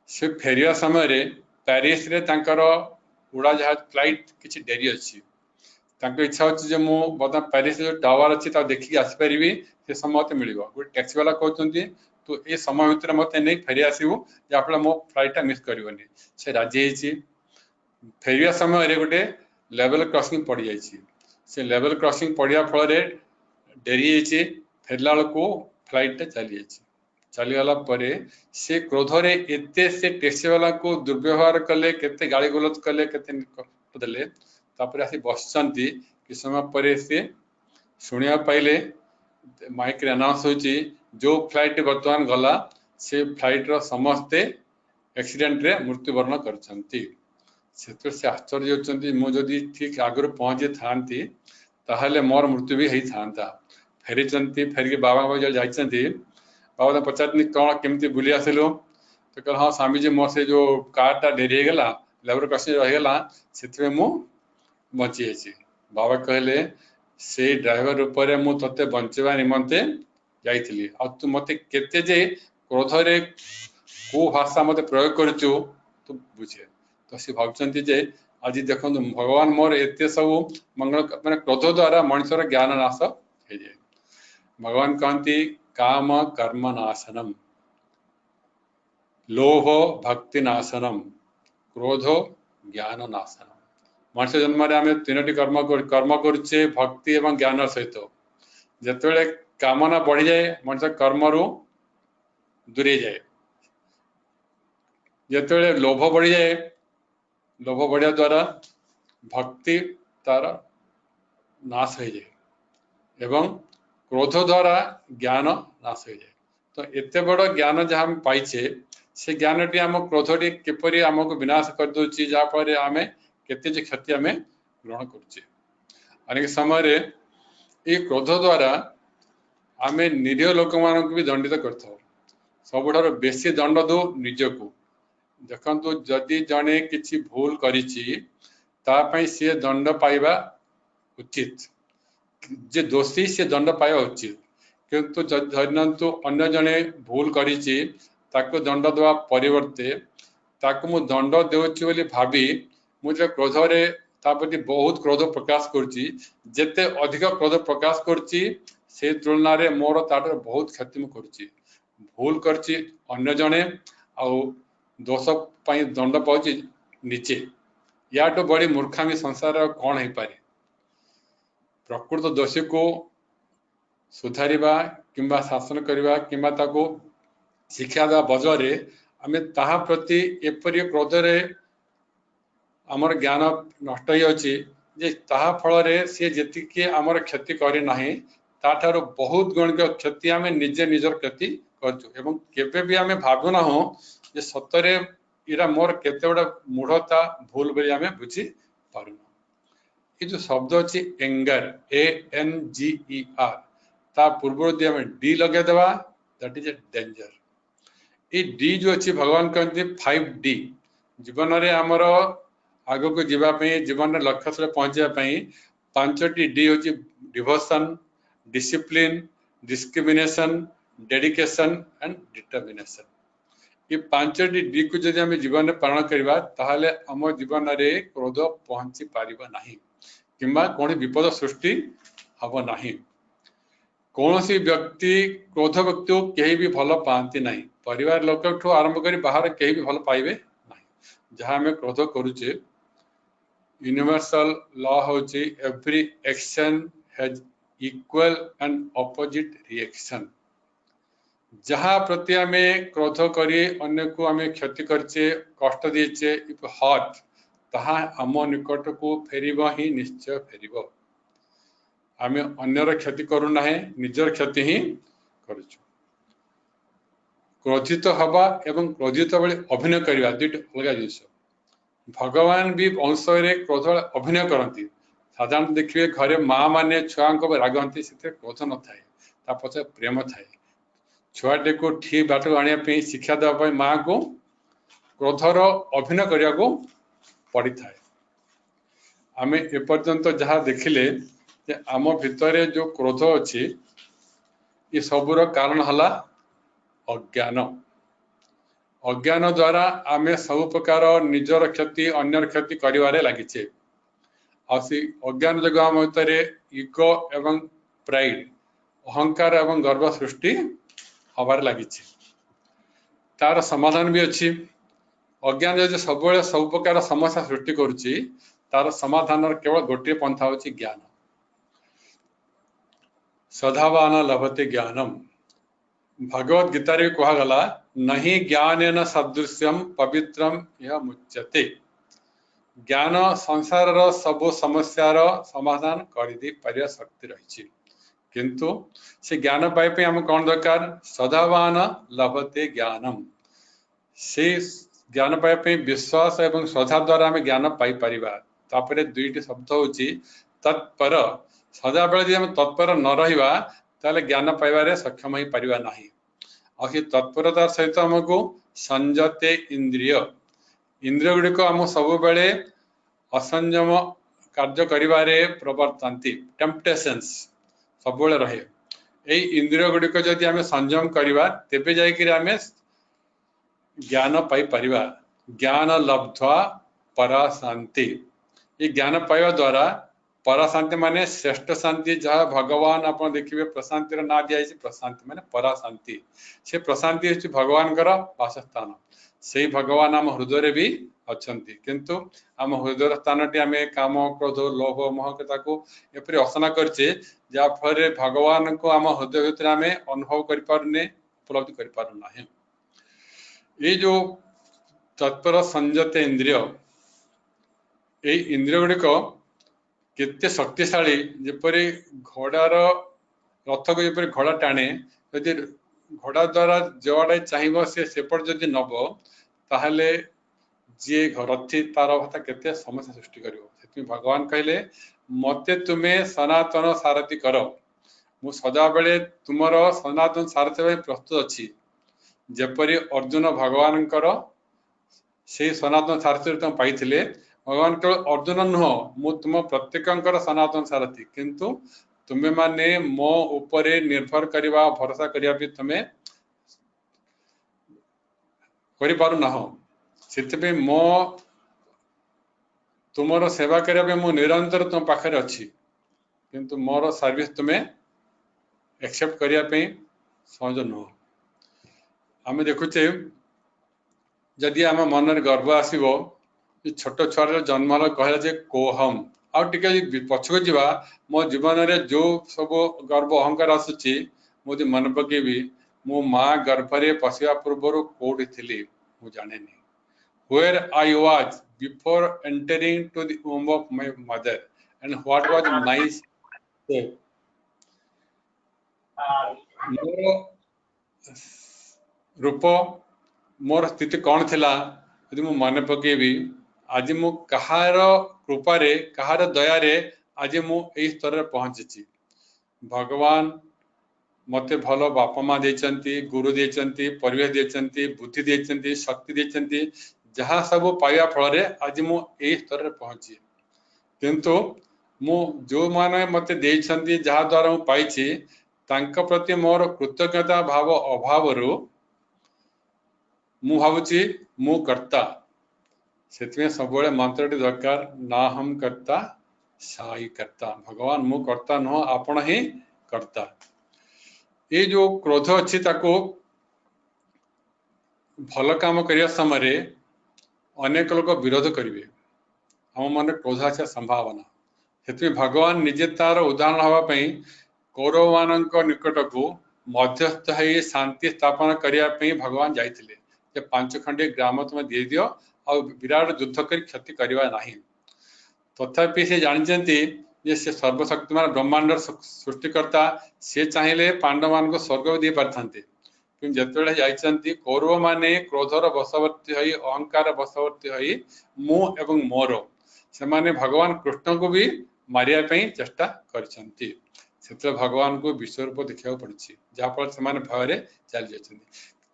से फेरिया समय पेरिस रे तांकर उड़ा जहाज फ्लाइट किसी डेरी अच्छी इच्छा अच्छी मुझे बर्तमान पेरिस जो टावर अच्छी देखिए आसपारि से समय मत मिल गोटे टैक्सी वाला कहते तू ये समय भितर मत नहीं फेरी आसबू जहाँफल मो फ्लाइटा मिस करनी से राजी फेरिया समय गोटे लेवल क्रॉसिंग पड़ जाइए से लेवल क्रॉसिंग पड़ा फल डेरी फेरला बेलू फ्लाइटा चली चलीगला से क्रोध एते से टैक्सी वाला को दुर्व्यवहार कले केते गाली गलौज कले केते देले आसी बसचंती कि समय पर से शुणा पाइले माइक रे अनाउंस होची जो फ्लाइट वर्तमान गला से फ्लाइट रो समस्ते एक्सीडेंट रे मृत्युवरण करछंती से आश्चर्य होचंती मो जदी ठीक आगर पहुंचे थांती ताहले मोर मृत्यु भी होई थांता फेरी फेरिक बाबा जाइछंती बाबा पचार कौन केमती बुली आसिलु तो कह हाँ स्वामी जी मोर से जो कारटा डेरी गला लेबर क्रॉसिंग रहीगला से मु बची जाइए बाबा कहले से ड्राइवर रूप में मु ते बंचवा निमंते जाइली आ तू मत केते जे क्रोध रे को भाषा मत प्रयोग करचु तू बुझे तो सी भावचंती जे आज देखो भगवान मोर एते सब मंगल माने क्रोध द्वारा मनुष्यर ज्ञान नाश हो जाए भगवान कहती काम कर्म नाशनम लोभ भक्ति नाशनम क्रोधो ज्ञान नाशनम मनुष्य जन्म आम तीनो कर्म करुचे भक्ति एवं ज्ञान सहित जिते कामना बढ़ी जाए मनुष्य कर्म रु दूरे जाए जिते लोभ बढ़ी जाए लोभ बढ़िया द्वारा भक्ति तार नाश हो जाए एवं क्रोध द्वारा ज्ञान नाश हो जाए तो एते बड़ ज्ञान जहाँ हम पाइचे से ज्ञान टी आम क्रोध टी किपरि आमको विनाश कर दोची जहाँफल आम केते जे क्षति आम ग्रहण करुचे अनेक समय ये क्रोध द्वारा आम निरीह लोक मान भी दंडित करथाउ सबुठार बेसी दंड दो निजको देखंतु जदि जने किछि भूल करिछि तापई से दंड पाइबा उचित जे दोषी से दंड पाइबा उचित किंतु धरनतु अन्य जने भूल करिछि ताको दंड देवा परिवर्ते ताको मु दंड देउछि बोली भाबी मुझे क्रोध रे ताप्रति बहुत क्रोध प्रकाश करछि जेते अधिक क्रोध प्रकाश करछि से तुलना रे मोर ताटर बहुत क्षति मु करछि भूल करछि अन्य जने आ दोष पाई दंड पाउछि नीचे याटो बड़ी मूर्खामी संसार कौन हो पारे प्रकृत दोषी को सुधारिबा किंबा शासन करबा किंबा ताको शिक्षा देवा बजरे आम ताहा प्रति एपरि क्रोध रे आमर ज्ञान नष्ट होछि जे ताहा फल रे से जेतिके आमर क्षति करि नाही ताठारो बहुत गणिक क्षति आम निजे निजर क्षति करछु एवं केबे भी आम भाबु ना हो जे सतरे इरा मोर केते बड़ा मूढ़ता भूल बोली आमे बुझी पारुना। ये जो शब्द अच्छी एंगर ANGER ता पूर्व दी आमे डी लगे देवा दैट इज ए डेंजर। ये डी जो अच्छी भगवान कहते 5D जीवन रे हमर आगो को जीवा पे जीवन रे लक्ष्य से पहुंचा पे 5टी डी होची devotion, discipline, discrimination, dedication and determination. ये 5टी डी को जदि हम जीवन में पालन करबा ताहले हम जीवन रे क्रोध पहुंची पारिबा नाही किंबा कोन विपद सृष्टि हबो नाही। कौनसी व्यक्ति क्रोध व्यक्ति को कहीं भी भल पाती नहीं, परिवार लोक ठू आरंभ कर बाहर कहीं भी भल पाइबे नहीं। जहाँ आम क्रोध करुचे यूनिवर्सल लॉ होची every action has equal and opposite reaction. जहाँ प्रति आम क्रोध करी अन्य को आम क्षति करचे कष्ट दीचे इफ हर्ट ताहा आम निकट को फेरिब ही निश्चय फेरिब। आम अन्यर क्षति करूना है निजर क्षति ही करुचु। क्रोधित हवा एवं क्रोधित बेले अभिनय करवा दुईट अलग जिनिस। भगवान भी अंश क्रोध अभिनय करती। साधारण देखिए घरे माँ माने छुआ को रागती से क्रोध न थाए ता पचे प्रेम थाए। छुआटे को ठीक बाट आने शिक्षा देवाई माँ को क्रोधर अभिनय करने को पड़ी थाए। आम एपर्यंत जहाँ देखिले आम भितर जो क्रोध अच्छी ये सबूर कारण हला अज्ञान। अज्ञान द्वारा आम सब प्रकार निजर क्षति अन्यर क्षति करिवारे लागिचे। अज्ञान जगह आम भितर इगो एवं प्राइड अहंकार एवं गर्व सृष्टि हबार लागिचे। तार समाधान भी अच्छी। अज्ञान जो सब सब प्रकार समस्या सृष्टि करुच्ची तार समाधान केवल गोटे पंथा होची ज्ञान। सदावान लभते ज्ञानम। भगवत गीता रे कहा गला नहीं ज्ञानेन सदृश्यम पवित्रम यह मुच्यते। ज्ञान संसार सब समस्यार समाधान कर दे पारिया शक्ति रही। किंतु से ज्ञान पाई पे हम कौन दरकार सदावान लभते ज्ञानम। से ज्ञान पाई पे विश्वास एवं श्रद्धा द्वारा हम ज्ञान पाई परिबा। तापरे दुईटी शब्द होची तत्पर। सदा बेले हम तत्पर न रहिबा ताले ज्ञान पाइबारे सक्षम ही परिबा नाही। और तत्परता सहित हमको संजते इंद्रिय इंद्रिय गुड़िक आम सब बेले असंयम कार्य करिबारे प्रवर्तन्ति टेम्पटेशंस सब रहे। यही इंद्रिय गुड़िक जदि आम संयम करवा तेबे जाइकिरि आम ज्ञान पाई परिबा। ज्ञान लब्ध्वा परा शांति। ये ज्ञान पाइबा द्वारा परा शांति माने श्रेष्ठ शांति जहाँ भगवान आप देखिए प्रशांति ना दिया प्रशांति माने परा शांति। से प्रशांति हूँ भगवान वासस्थान। से भगवान आम हृदय भी अच्छी किंतु आम हृदय स्थान टी आम काम क्रोध लोभ मोह एपरी असना करचे जहाँफल भगवान को आम हृदय भर आम अनुभव करें उपलब्धि करना। ये जो तत्पर संजते इंद्रिय ये इंद्रिय गुड़िक केते शक्तिशाली जेपरी घोड़ार रथ को जपरी घोड़ा टाणे यदि घोड़ा द्वारा जोड़े चाहिए सी सेपट जदि नब ताहले जी रथी तार भाषा केते समस्या सृष्टि कर। भगवान कहले मते तुम्हें सनातन सारथी कर मु सदा बेले तुमर सनातन सारथी प्रस्तुत अच्छी। जेपरी अर्जुन भगवान से सनातन सारथी तुम पाई भगवान केवल अर्जुन नुह मु तुम प्रत्येक सनातन सारथी किंतु तुम्हें माने मो उपरे निर्भर करवा भरोसा करवा भी तुम्हें करना से मो तुमर सेवा करने मु निरंतर तुम पाखे अच्छी किंतु मोर सर्विस तुम्हें एक्सेप्ट करने सहज नुह। आम देखुचे जदि आम मन गर्व आसो छोट छुआ जन्म कहला जे कोहम आगे पछक जा मो जीवन में जो सब गर्व अहंकार आसूची मुझे मन पकेबी मो माँ गर्भरे पशिया पूर्व कौटी थी मु जाने where I was before entering to the womb of my mother and what was my state. मोर रूप मोर स्थिति कौन थिला यदि मु मन पकेबी आज मु कहार कृपारे कहार दयारे आज मु एई स्तर रे पहुंची भगवान मते भलो बापा माँ देचंती गुरु देचंती परिवेश देचंती बुद्धि देचंती शक्ति देचंती जहाँ सब पाइबा फल रे आज मु एई स्तर रे पहुंची किंतु मु जो माने मते देचंती जहाँ द्वारा मु पाइछि तांका प्रति मोर कृतज्ञता भाव अभाव रु मु भावुची मु कर्ता से सब मंत्रटी दरकार ना हम कर्ता साई कर्ता भगवान मु कर्ता नुह आपण ही कर्ता ये जो क्रोध अच्छी ताको भल काम करने समय अनेक लोग विरोध करेंगे हम मन क्रोध आसा संभावना से भगवान निजे तार उदाहरण हाँपाई कौरव मान निकट को मध्यस्थ हो शांति स्थापन करने भगवान जाते 5 खंडे ग्राम तुम दे दियो और विराट युद्ध कर क्षति करवा नहीं तथापि से जानते जे से सर्वशक्तिमान ब्रह्मांड सृष्टिकर्ता से चाहिए पांडव मान को स्वर्ग दे पारथांते कि जिते जाइछंती कौरव माने क्रोधर वशवर्ती होई अहंकार वशवर्ती होई मु एवं मोर से माने भगवान कृष्ण को भी मारिया पई चेष्टा करछंती से भगवान को विश्वरूप देखा पड़ी जहाँफल से भय चली जाती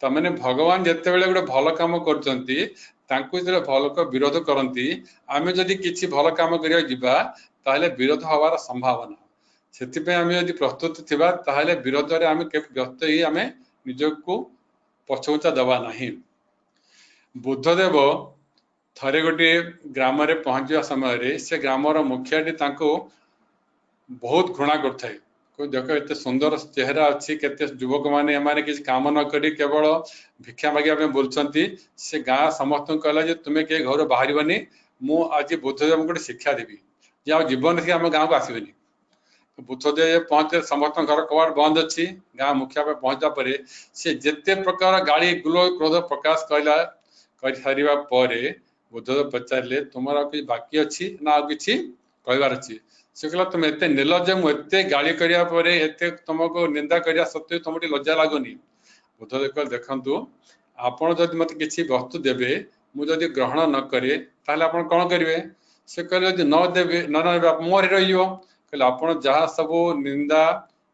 तमें भगवान जिते बड़े गोटे भल कम कर भल को विरोध करती आम जदि किसी भल कम करा विरोध हवार संभावना से आम जब प्रस्तुत थिबा ताहले विरोध रे आम व्यस्त ही आम निजको पछौचा दबा नहीं बुद्धदेव थरे गोटे ग्राम रे पहुंचा समय से ग्रामर मुखियाटी बहुत घृणा करथाय देख एत सुंदर चेहरा अच्छी केते युवक माने माने किसी काम न करी केवल भिक्षा मागिया बोलछंती से गाँ समस्त कहला जे तुमे के घर बाहरबनी मु आज बुद्धदेव को शिक्षा देवी जे आ जीवन से आम गाँव को आसबेनी बुद्धदेव पहुंचे समस्त घर कबाड़ बंद अच्छी गाँ मुखिया पे पहुंचा पर से जेते प्रकार गाड़ी गुलो क्रोध प्रकाश कहला कर सारिबा परे बुद्धदेव पचारे तुमर किसी बाकी अच्छी ना किसी कहबार अच्छी से कहला तुम एत निर्लज मुझे गाड़ी करते तुमको निंदा करा सत्वे तुमको लज्जा लगुनि बुद्धदेव कह देखु आपण जदि मत किसी वस्तु देवे मुझे ग्रहण न करे ताहले आपण कौन करेंगे से कहले जदि न देवे न मोहरे रही आप जहाँ सब निंदा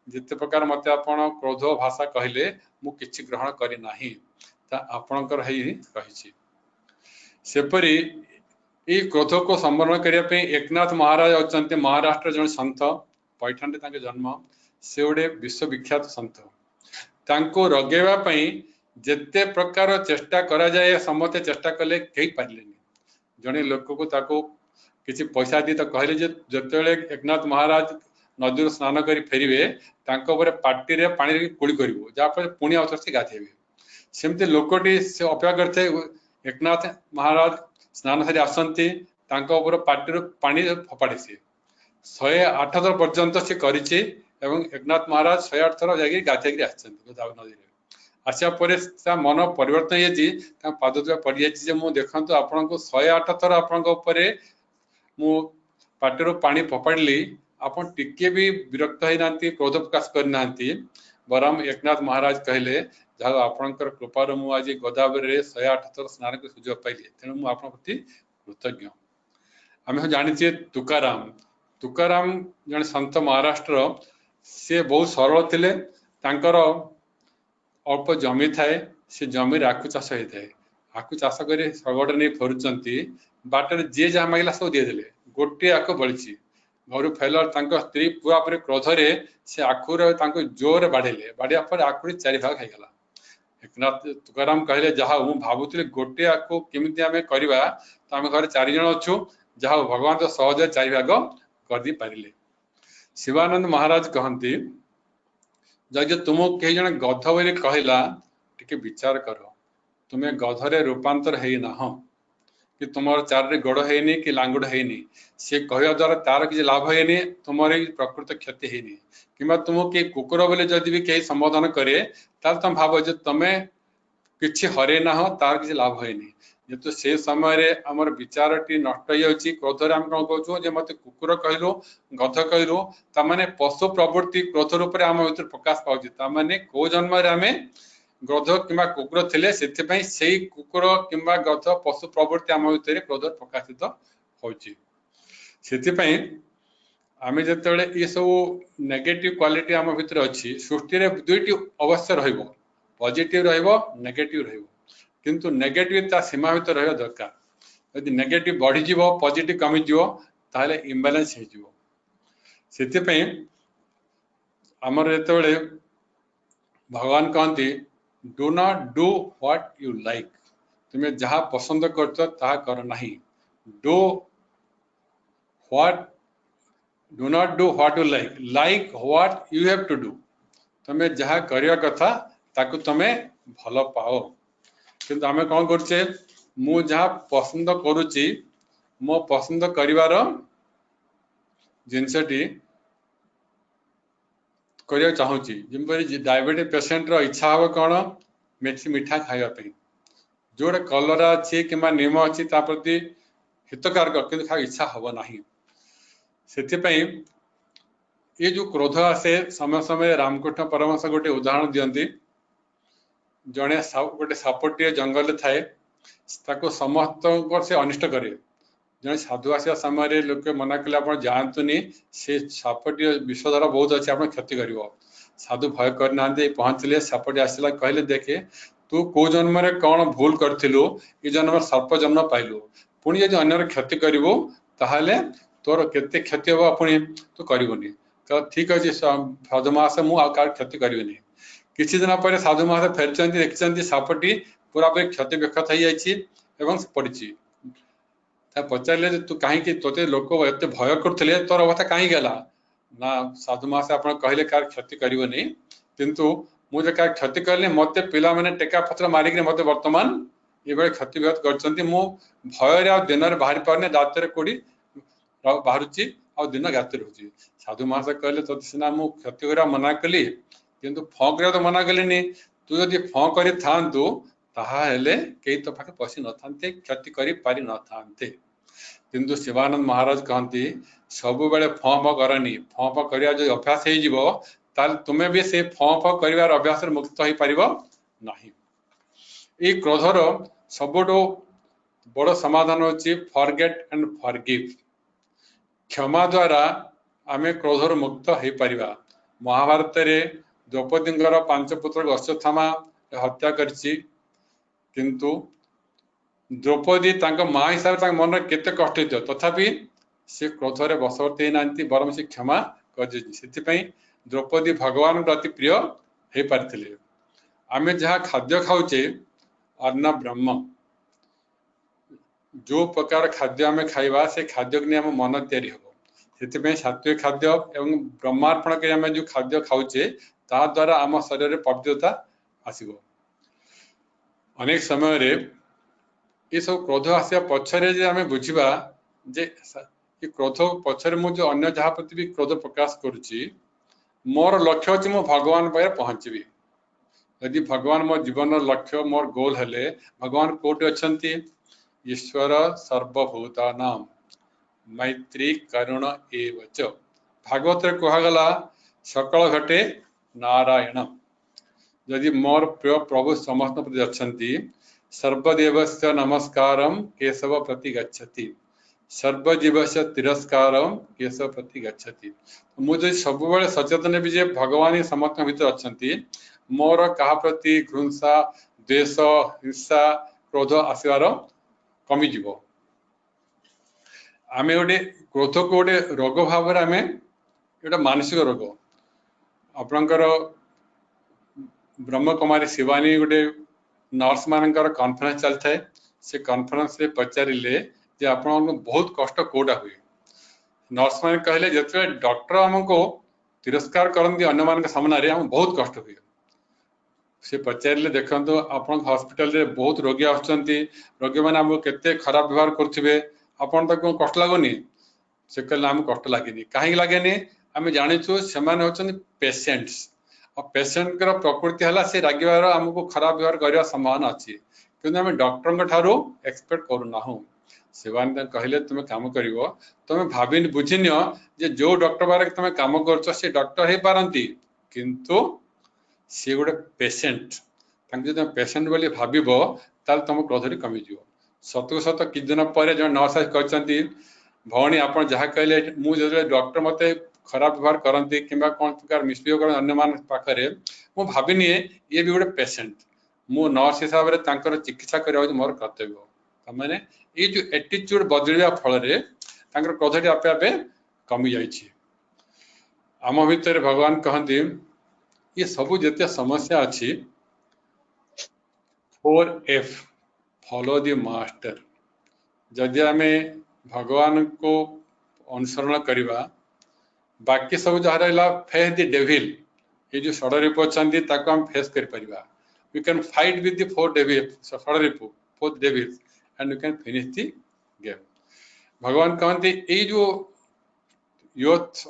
जिते प्रकार मत आप क्रोध भाषा कहले मु किछि ग्रहण करना आपणकर रही सेपरी ये क्रोध को संवरण करने एकनाथ महाराज अच्छा महाराष्ट्र जन सन्थ पैठान जन्म से गोटे विश्वविख्यात सन्थ रगेवा जेते प्रकार चेष्टा करा जाए समस्ते चेष्टा कले कहीं पारे जड़े लोक को किसी पैसा दी तो कहले जिते एकनाथ महाराज नदी स्नान कर फेरवे पार्टी रे पानी कुड़ी कर जहाँफल पुणी अवसर से गाधेबे सेमती लोकटी से अपेक्षा करते एकनाथ महाराज स्नान सारी आसती पार्टी पानी फपाड़ी सी 108 थर पर्यंत सी करिछि एवं एकनाथ महाराज 108 थर जाकि गाधे गोदावरी नदी आसा पर मन परिवर्तन हो पाद पड़ जाए देखु आपण को 108 थर आपण मु पार्टी पानी फपाड़ी आपन टिके भी विरक्त होना क्रोध प्रकाश करना बरम एकनाथ महाराज कहले जहाँ आपणकर कृपार मु आज गोदावरी 108 थर स्नान कर सुजोग पाइली तेणु मु आपण प्रति कृतज्ञ आम जानी तुकाराम जन सन्त महाराष्ट्र से बहुत सरल थिले अल्प जमी थाए से जमी आखु चाष होता है आखु चाष कर शगड़ नहीं फेरुंच बाटर जी जहाँ मांगला सब दीदे गोटे आखु बड़ी घर फेलर स्त्री पूरापूरी क्रोधरे से आखुर जोर बाढ़े बाढ़िया पर आखुरी 4 भाग होगा एकनाथ तुकाराम कहले जहाँ मु भावुली गोटे आखु केमी आम करवा तो आम घर 4 जन अच्छु जहाँ भगवान तो सहज 4 भाग करदी पारिले शिवानंद महाराज कहती जदि तुमको कई जन गध बोली कहला टिके विचार कर तुम्हें गधरे रूपांतर है ना कि तुम 4 गोड़ है कि लांगुड़ है सी कहवा द्वारा तार किसी लाभ है तुम प्रकृत क्षति है कि तुमको किए कुकुर बोले जदि भी कहीं संबोधन करे तुम भाव जो तुम्हें किसी हरे ना हो तार किसी लाभ है जेतु से समय आमर विचार टी नष्ट हो क्रोधर आम कौन कहूँ मत कुकुर कहलु गध कहलु ताने पशु प्रवृत्ति क्रोध रूप आम भर प्रकाश पाने कौ जन्म आम गध किंबा कुकुर थिले सेथिपई सेही कुकुर किंबा गध पशु प्रवृत्ति आम भितर क्रोध प्रकाशित होची सेथिपई आमे जेतेबेले ये सब नेगेटिव क्वालिटी आम भितर अछि सृष्टि रे दुईटी अवश्य रहइबो पॉजिटिव रहइबो नेगेटिव रहइबो किंतु नेगेटिव ता सीमा भितर रहइबा दरकार यदि नेगेटिव बढ़ी जीवो पॉजिटिव कमी जीवो ताले इम्बैलेंस हे जीवो सेथिपई हमर जेतेबेले भगवान कहती do not do what you like तुम्हें जहाँ पसंद करछो ताहा कर नाही do what do not do what you like what you have to do तुम्हें जहाँ करिया कथा ताकू तुम्हें भल पाओ किंतु आमे कौन करछे मु जहाँ पसंद करूची मो पसंद करिवार जिनसटी करिया चाहूची जिमपरि डायबिटीज पेशेंट रो इच्छा हो कौन मिठा खाइबा पे जोड़े कलरा अच्छी कि निम अच्छी प्रति हितकारक किंतु खाई इच्छा हब नहीं से ये जो क्रोध आसे समय समय रामकृष्ण परमहंस गोटे उदाहरण दियंती जड़े गोटे सापटे जंगल थाए ताको समस्त से अनिष्ट करे जड़े साधु आसा समय लोक मना कले आप जातुनि से सापटी विषधर बहुत अच्छे आप क्षति कर साधु भय करना पहुँचले सापटी आसला कहले देखे तू को जन्म रे कौन भूल करथिलु ये जन्म सर्प जन्म पाइलु पुणी यदि अन्यर क्षति करिवो ताहाले तोर केते क्षति होबा पुणी तू करिवोनी तो ठीक अछि साधु मास मु आ कार क्षति करिवोनी किछि दिन पर साधु मास फेरचंती देखचंती सापटी पूरा पे क्षति व्यक्त हो जाइछि एवं पड़िछि ता पचारले तू काहे कि तोते लोक एते भय करथिले तोर अवस्था काहे गेला ना साधु मास आपण कहले कार क्षति करिवोनी किंतु मुझे क्या क्षति कले मत पिला मैंने टेका पथर मारिक मत वर्तमान ये क्षति व्यक्त कर भय दिन बाहरी पारे रात कोड़ी बाहर दिन गाती रोचे साधु महाश कहले तो सीना मु क्षति करा मना कली किंतु फं करा तो मना कली तू यदि फं कर कई तो पाखे पशि न था क्षति कर पारि न था किंतु शिवानंद महाराज कहती सब बेले फं फ करनी फं फ कर जो अभ्यास हो ताल तुम्हें भी से फं फ कर अभ्यास मुक्त हो पार नहीं ये क्रोधर सबुठ बड़ समाधान होची फॉरगेट एंड फॉरगिव क्षमा द्वारा आमे क्रोधर मुक्त हो पार महाभारत रे द्रौपदी 5 पुत्र अश्वत्थामा हत्या करछि किंतु द्रौपदी माँ हिसाब से मन केते कष्ट हो तथापि से क्रोधरे बशवर्ती नांती बरम से क्षमा कर द्रौपदी भगवान प्रति प्रिय हो पारे आमे जहाँ खाद्य खाऊचे अन्न ब्रह्म जो प्रकार खाद्य आमे खाइबा से खाद्य को आम मन तैयारी हम से सात्विक खाद्य एवं ब्रह्मार्पण कर आमे जो खाद्य खाऊचे ता द्वारा आम शरीर में पवित्रता आसब अनेक समय रे ये सब क्रोध आसा पछरे जे आमे बुझिबा जे ये क्रोध पछरे मु जो अन्य जहाँ प्रति भी क्रोध प्रकाश करुच्ची मोर लक्ष्य अच्छे मो भगवान पाखे पहुँचबी यदि भगवान मो जीवन लक्ष्य मोर गोल हेले भगवान कोटि अच्छन्ति ईश्वर सर्वभूतानां मैत्री करुण एवच भागवत रे कहगला सकल घटे नारायण यदि मोर प्रिय प्रभु समस्त प्रति अच्छन्ति सर्वदेवस्य नमस्कारम केशव प्रति गच्छति सर्वजीवस्य तिरस्कारम केशव प्रति गच्छति मुझे सब बेले सचेतन भी जे भगवान ही समस्त भीतर अच्छन्ति मोर कहा प्रति घृंसा द्वेष हिंसा क्रोध आसबार कमी जीव आमे गोटे क्रोध को गोटे रोग भाव आमे गोटे मानसिक रोग आपणकर ब्रह्म कुमारी शिवानी गोटे नर्स मानकर कॉन्फ्रेंस चलता है से कॉन्फ्रेंस रे पचारिले जे आपण बहुत कष्ट कोटा हुए नर्स मैंने कहले जिते डॉक्टर आमको तिरस्कार करती अन्य मान सामने आम बहुत कष्ट हुए से पचारे देखो आप हॉस्पिटल रे बहुत रोगी आसुच्चंती रोगी मैंने आमको केते खराब व्यवहार करुवे आपन तक कष्ट लगुनि से कहले आम कष्ट लगे कहीं लगे आम जाचु से होचंती पेशेंट्स और पेशेंट प्रकृति है से रागिबार आमको खराब व्यवहार करने संभावना अच्छी कि आम डॉक्टर ठारू एक्सपेक्ट करूना शिवानी कहले तुम्हें काम कर तुम्हें भाभी बुझिन जे जो डॉक्टर बारे तुम्हें काम कर डॉक्टर हो पारती किंतु सी गोटे पेशेंट जब पेसेंट बोली भाविबो ताल तुम क्रोधटी कमिजिव सतु सत कि दिन पर जो नर्स कहते भौणी आप जहाँ कहले मुझे डॉक्टर मत खराब व्यवहार करती कि कौन प्रकार मिसबिहेव कर अन्य मान पाखे मु भाविनी ये भी गोटे पेसेंट मु नर्स हिसाब से चिकित्सा करवा मोर कर्तव्य मैंने ये जो एटीट्यूड बदलिया फल क्रोधटी आपे आपे कमी जाइए आम भितर भगवान कहते ये सबू जिते समस्या अच्छी 4F फॉलो द मास्टर जदि आम भगवान को अनुसरण करवा बाकी सब जहाँ रहा फेस द डेविल ये जो षडरिप अच्छा हम फेस कर we can fight with the 4 devil षडरिप 4 devils and we can finish the game भगवान कहते ये जो यूथ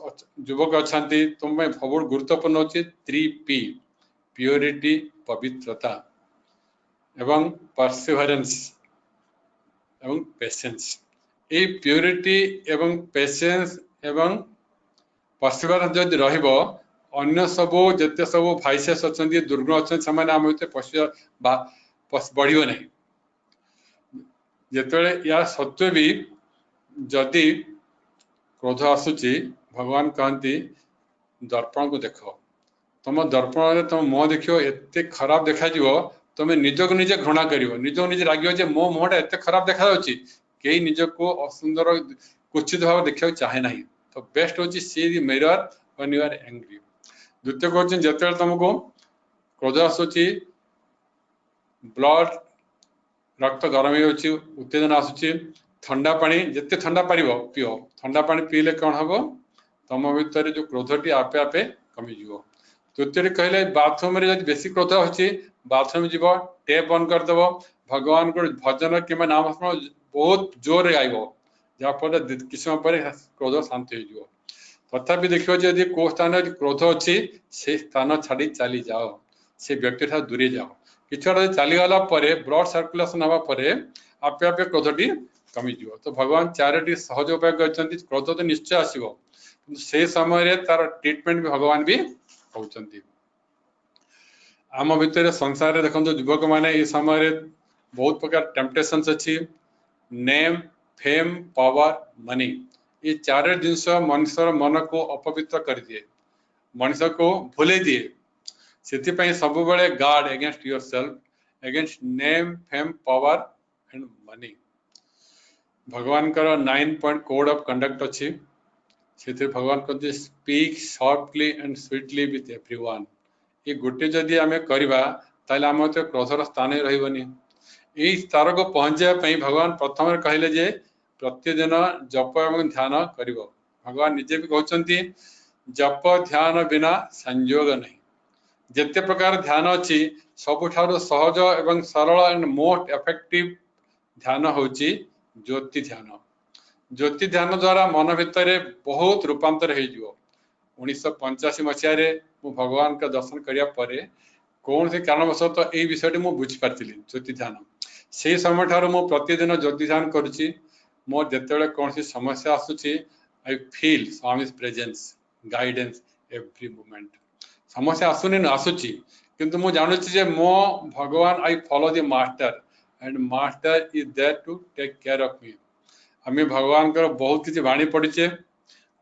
युवक अच्छा तुम बहुत गुरुत्वपूर्ण होची 3P प्योरिटी पवित्रता एवं परसिवरेंस एवं पेशेंस ये प्योरिटी एवं पेशेंस एवं परसिवरेंस जदि रहिबो अन्य सब जिते सब भाइसेस अच्छा दुर्गुण अच्छा से आम बढ़ नहीं जिते या सत्वे भी जदि क्रोध आसूची भगवान कहती दर्पण को देख तुम दर्पण तुम मुह देख एत खराब देखा तुम निजक निजे घृणा कर निजक निजे लगे मो मुहटा एत खराब देखा कई निजक असुंदर कुचित भाव देखा चाहे ना तो बेस्ट हूँ see the mirror when you are angry द्वितीय कहते जिते तुमको क्रोध आसूची ब्लड रक्त गरम हो उत्तेजना आसूची ठंडा पानी जिते ठंडा पार पिओ ठंडा पानी पीले कौन हम तुम भीतर जो क्रोधटी आपे आपे कमिज तृतीय कहले बाथरूम रे जब बेसी क्रोध हो बाथरूम जीव टेप बंद करदेव भगवान को भजन कि नाम स्मरण बहुत जोर गाइब जहाँफल किसी समय पर क्रोध शांति हो तथापि देखिए जदि कौ स्थान क्रोध अच्छी से स्थान छाड़ी चली जाओ से व्यक्ति ठार दूरे जाओ कि चलीगला ब्लड सर्कुलेशन हवा आपे आपे क्रोधटी कमिज तो भगवान 4टी सहज उपाय कहते क्रोध तो निश्चय आसो से समय तार ट्रिटमेंट भी भगवान भी कहते आम भितर संसार देखो युवक मैंने ये समय बहुत प्रकार टेम्पटेशंस अच्छी नेम फेम पावर मनी ये 4 जिनस मनुष्यर मन को अपवित्र कर दिए मनुष्य को भूले दिए से सब बेले guard against your self against name fame power and money भगवान 9 पॉइंट कोड ऑफ कंडक्ट अच्छी से भगवान कहते speak softly and sweetly with everyone ये गोटे जदि आम करवा आम क्रोधर स्थान रही यही स्तर को पहुंचाई भगवान प्रथम कहले जे प्रतिदिन जप एवं ध्यान कर भगवान निजे भी कहते जप ध्यान बिना संयोग नहीं जिते प्रकार ध्यान अच्छी सबुठारु सहज एवं सरल एंड मोस्ट इफेक्टिव ध्यान होची ज्योति ध्यान द्वारा मन भितर बहुत रूपांतर हो 1985 मसीह भगवान का दर्शन कराया कौन से कारणवशत यही विषय मुझे बुझीपारी ज्योति ध्यान से समय ठार मु प्रतिदिन ज्योति ध्यान करुच्ची मोर जिते कौन सी समस्या आसूची I feel Swami presence guidance every moment समस्या आसुनी न आसूची किंतु मु जानुची मो भगवान I follow the master and master is there to take care of me आम भगवान का बहुत किसी बाणी पढ़ीचे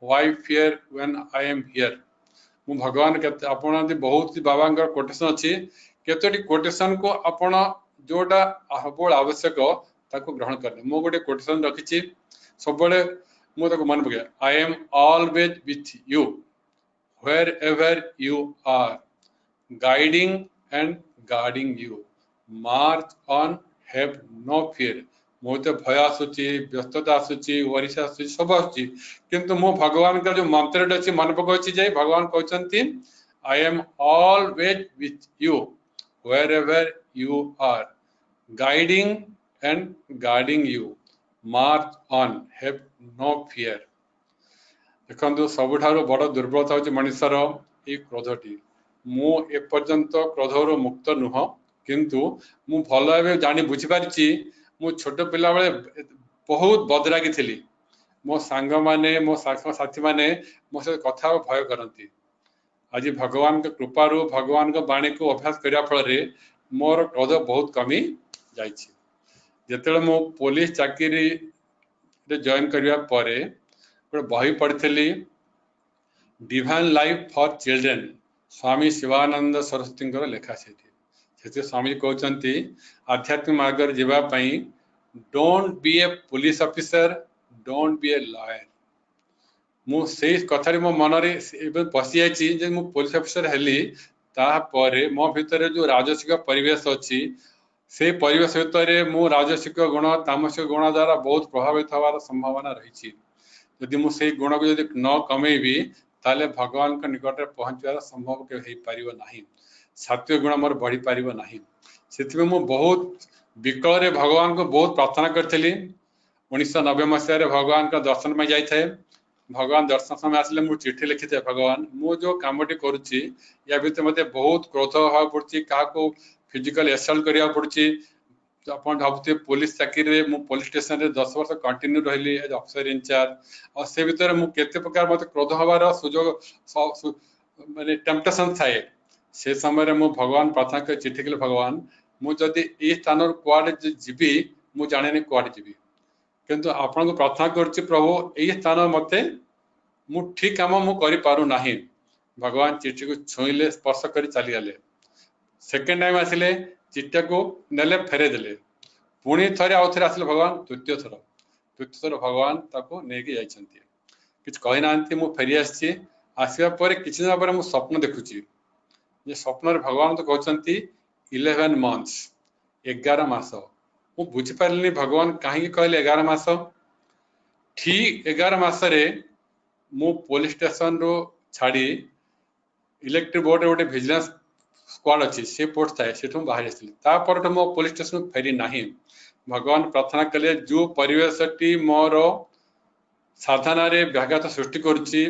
why fear when I am here मु भगवान आपण बहुत बाबा कोटेशन अच्छी केतोटी कोटेशन को आपण जोटा सबुल आवश्यक ताको ग्रहण करने मु गोटे कोटेशन रखी सब मुझे मन पके I am always with you wherever you are guiding and guarding you march on have no fear मुझे भय आसूची व्यस्तता आसूची वरिषा आसूची सब आसूची किंतु मो भगवान का जो मंत्र अच्छी मन पकाउची जे भगवान कहते I am always with you wherever you are guiding and guarding you march on have no fear देखो सबुठार बड़ दुर्बलता हूँ मनुष्यर ये क्रोधटी मु एपर्यंत क्रोधर मुक्त नुह किंतु मु भल भाव जानी बुझीपारी मु छोट पिला बेले बहुत बदरागी थी मो सांग माने मो साथी माने मो सहित कथा भय करती आज भगवान कृपारू भगवान बाणी को अभ्यास करने फल मोर क्रोध बहुत कमी जाइछि। जेतेले मो पुलिस चाकरी रे जॉइन करिया परे गोटे बही पढ़िथिली डिवाइन लाइफ फॉर चिल्ड्रेन स्वामी शिवानंद सरस्वती लेखा से स्वामी कहते आध्यात्मिक मार्ग जीवा पई don't be a police officer don't be a lawyer मु से कथा मो मन रे पशि जाइए मु पुलिस ऑफिसर हेली तापरे मो भितर जो राजसिक परिवेश अच्छी से परिवेश भितर मु राजसिक गुण तामसिक गुण द्वारा बहुत प्रभावित हवार संभावना रही यदि मु से गुण को यदि न कमेबी ताले भगवान के निकट में पहुंचार संभव के हो पारिबो नाही सात्विक गुण मोर बढ़ी पारिबो नाही सेथिबे मु बहुत विकल रे भगवान को बहुत प्रार्थना करथिली 1990 मसीह भगवान का दर्शन में जाइए भगवान दर्शन समय आसिले मु चिट्ठी लिखी थे भगवान मु जो कामटी करुच्ची या भितर मते बहुत क्रोध हवा पड़ची का को फिजिकल एसल्ट करिया पड़ची अपन भावते पुलिस चाकरी मु पुलिस स्टेशन रे 10 वर्ष कंटिन्यू रहली एज ऑफिसर इंचार्ज और से भितर मु केते प्रकार मते क्रोध हवार सुजोग माने टेम्पटेशन थाए से समय रे मु भगवान प्रार्थना कर चिट्ठी लिखले भगवान मु जदी ए स्थान क्वाड जीबी मु जाने नि क्वाड जीबी किंतु आपन को प्रार्थना करछि प्रभु ए स्थान मते मु ठीक काम मु करि पारु नाही भगवान चिट्ठी को छुईले स्पर्श करी चली गले सेकंड टाइम आसिले चिट्ठी को नेले फेरे देले पुणी थरे आउ थरे आसिले भगवान तृतीय थर भगवान ताको नेकी जाइछंती किछ कहि नांती मु फेरी आछि आसिया परे किछ दिन परे मु स्वप्न देखुछि जे स्वप्न रे भगवान तो कहचंती 11 मंथ्स 11 मास मु बुझि पारलिनी भगवान काहे कहले 11 मास ठीक 11 मास रे मु पुलिस स्टेशन रो छाड़ी इलेक्ट्रिक बोर्ड गोटे विजिलेंस स्क्वाड अच्छी से पोस्ट थाए से बाहर आसली तापर मो पुलिस स्टेशन फेरी नाही भगवान प्रार्थना कले जो परिवेश टी मोर साधना रे व्याघात सृष्टि करुच्ची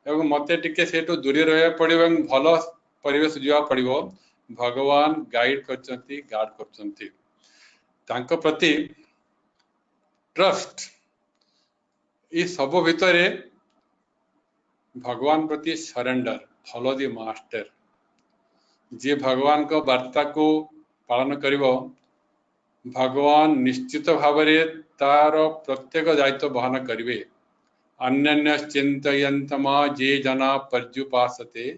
एवं मते टिके सेठू दूरी रहा पड़ो भल परिवेश जीवा पड़ो भगवान गाइड करचंती गार्ड करचंती तांको प्रति ट्रस्ट ये सब भितरे भगवान प्रति सरेंडर फॉलो द मास्टर जे भगवान को वार्ता को पालन करिवो भगवान निश्चित भाव तार प्रत्येक दायित्व वहन करिवे अन्यन्य चिंतयन्तमा जे जना पर्युपासते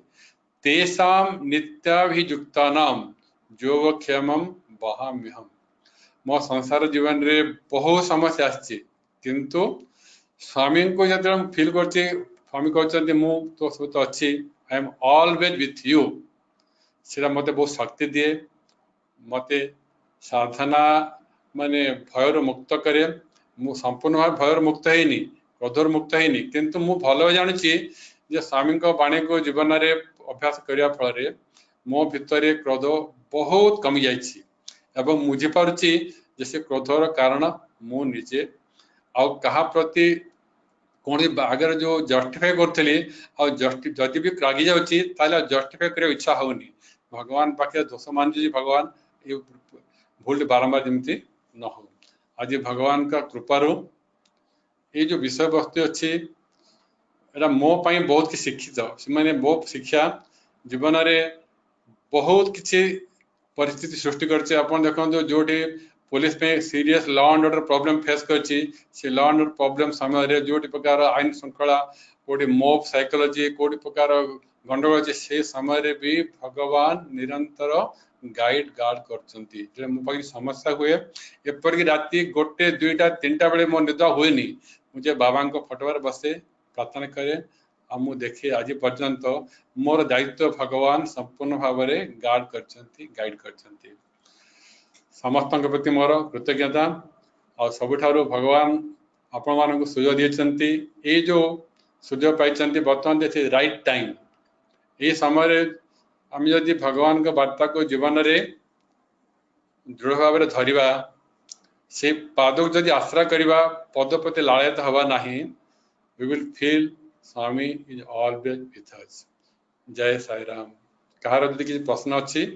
तेषां नित्याभियुक्तानां योगक्षेमं वहाम्यहम् मो संसार जीवन रे बहुत समस्या आछि किंतु स्वामी को जब फील करछि स्वामी कहते मु तो सहित अच्छी I am always with you से मते बहुत शक्ति दिए मते साधना माने भयर मुक्त करे मु संपूर्ण भाव भयर मुक्त हैनी क्रोधर मुक्त हैनी किंतु मु भलो जानुची जे स्वामी को बाणी को जीवन रे अभ्यास करिया फल रे मो भितरे क्रोध बहुत कमी जाइछि एवं मुझे पारुची जैसे क्रोधर कारण मु निजे आ कहा प्रति कौन आगे जो जस्टिफाई करी जदि भी रागी जाऊँगी जस्टिफाई कर इच्छा होनी भगवान पाखे दोष मान भगवान ये भूल बारंबार जमी न हो आज भगवान का कृपार ये जो विषय वस्तु अच्छी एटा मो पाई बहुत कि शिक्षित से मो शिक्षा जीवन रे बहुत किसी परिस्थिति सृष्टि करछे अपन देखो जो पुलिस में serious law and order problem face करछि से लॉ एंड ऑर्डर प्रॉब्लम समय रे जो प्रकार आईन श्रृंखला कोडी मोब साइकोलॉजी कोडी प्रकार गंडगोल अछि से समय रे भी भगवान निरंतर गाइड गार्ड करछंती जे मो पाई समस्या हुए एपर की राती गोटे दुईटा तीनटा बेले मो निदा होइनी मुझे बाबा को फटोवर बसे प्रार्थना करे आ मु देखे आज पर्यंत मोर दायित्व भगवान संपूर्ण भाव रे गार्ड करछंती गाइड करछंती समस्त प्रति मोर कृतज्ञता और सबुठारु भगवान आपण मानक सुजोग दियछंती ए जो सुजोग पाइछंती बर्तमान देखि राइट टाइम ए समय हम यदि भगवान का वार्ता को जीवन रे दृढ़ भाव रे धरिबा से पादक जदि आश्रा करिबा पद प्रति लालित हवा नाही we will feel Swami is always with us जय साई राम कहार यदि किसी प्रश्न अछि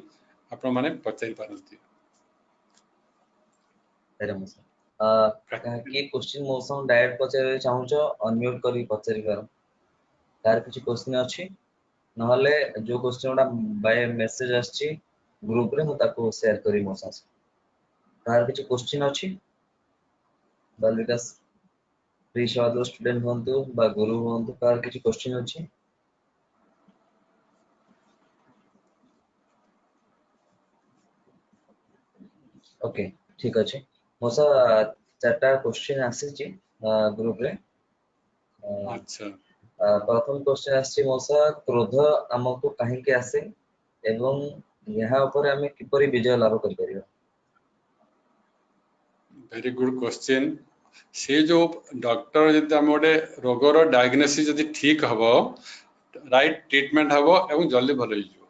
आपण माने पचारि पारंती कि क्वेश्चन मोसम डायरेक्ट पचारे चाहूचो अनम्यूट करी पचारि पारो तार किछि क्वेश्चन अछि नहले जो क्वेश्चन बाय मेसेज आछि ग्रुप रे मु ताको शेयर करी मो साथ कार किछ क्वेश्चन अछि बाल विकास प्लीज अदर स्टूडेंट होंतु बा गुरु होंतु कार किछ क्वेश्चन अछि ओके ठीक अछि मोसा चारटा क्वेश्चन आसी छी ग्रुप रे अच्छा प्रथम क्वेश्चन आसी मोसा क्रोध हमको काहे के आसे एवं यहाँ ऊपर हमें किपरि विजय लाभ कर परिबा वेरी गुड क्वेश्चन से जो डॉक्टर जदि हम गोटे रोगर डायग्नोसिस जदि ठीक हबो राइट ट्रीटमेंट हबो एवं जल्दी भल हो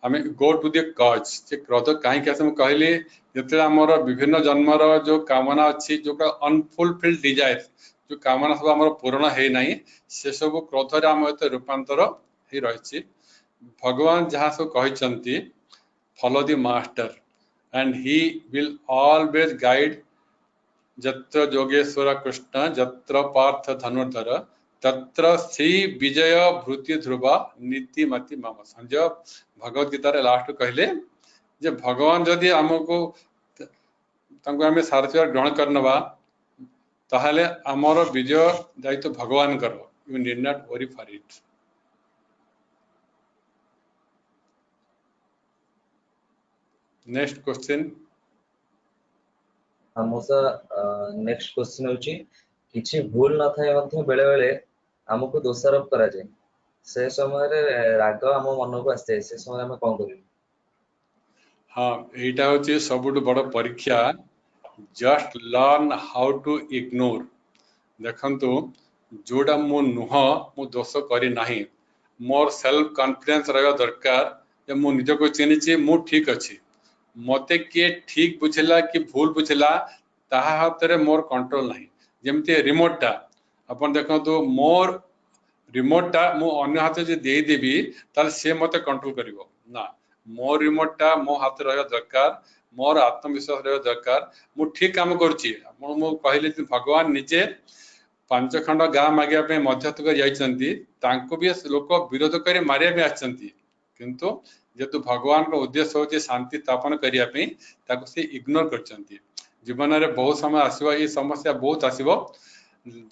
आम गो टू द कज से क्रोध कहीं कहली जो आमर विभिन्न जन्मर जो कामना अच्छी जो अनफुलफिल्ड डिजायर जो कामना सब आम पूरण है से सब क्रोध आम रूपांतर हो रही भगवान जहाँ सब कहते follow the master and he will always guide जत्र जोगेश्वर कृष्ण जत्र पार्थ धनुर्धर तत्र श्री विजय भृति ध्रुव नीति मति मम संजय भगवत गीतार लास्ट कहले जे भगवान जदि आमको आम सारथी ग्रहण करनवा ताहले आमर विजय दायित्व भगवान कर you need not worry for it next question हमसा नेक्स्ट क्वेश्चन होची किछि भूल न थाए मध्ये बेले बेले हमको दोषारोप करा जाय से समय रे राग हम मन को आसे से समय हम कोन करियो हाँ एटा होची सबुठ बड़ परीक्षा just learn how to ignore देखंतु जोड़ा मु नुह मु दोष करी नाही मोर सेल्फ कॉन्फिडेंस रहबा दरकार जे मु निज को चिन्हिछि मु ठीक अछि मते के ठीक बुझला कि भूल बुझला ताहा हाथ रे मोर कंट्रोल नाही जेमते रिमोट टा अपन देखंतु मोर रिमोट टा मु अन्य हाथ जे देई देबी ताल से मते कंट्रोल करिवो ना मोर रिमोट टा मो हाथ रहबा दरकार मोर आत्मविश्वास रहबा दरकार मु ठीक काम करछि मु कहले भगवान निजे पांच खंड गाँ मागिया पे मध्यस्थ कर जाइछंती तांको भी लोक विरोध करे मारिया पे आछंती किंतु जेतु भगवान को उद्देश्य होची शांति स्थापन करिया पे ताको से इग्नोर करछंती जीवन रे बहुत समय आसीबो ये समस्या बहुत आसीबो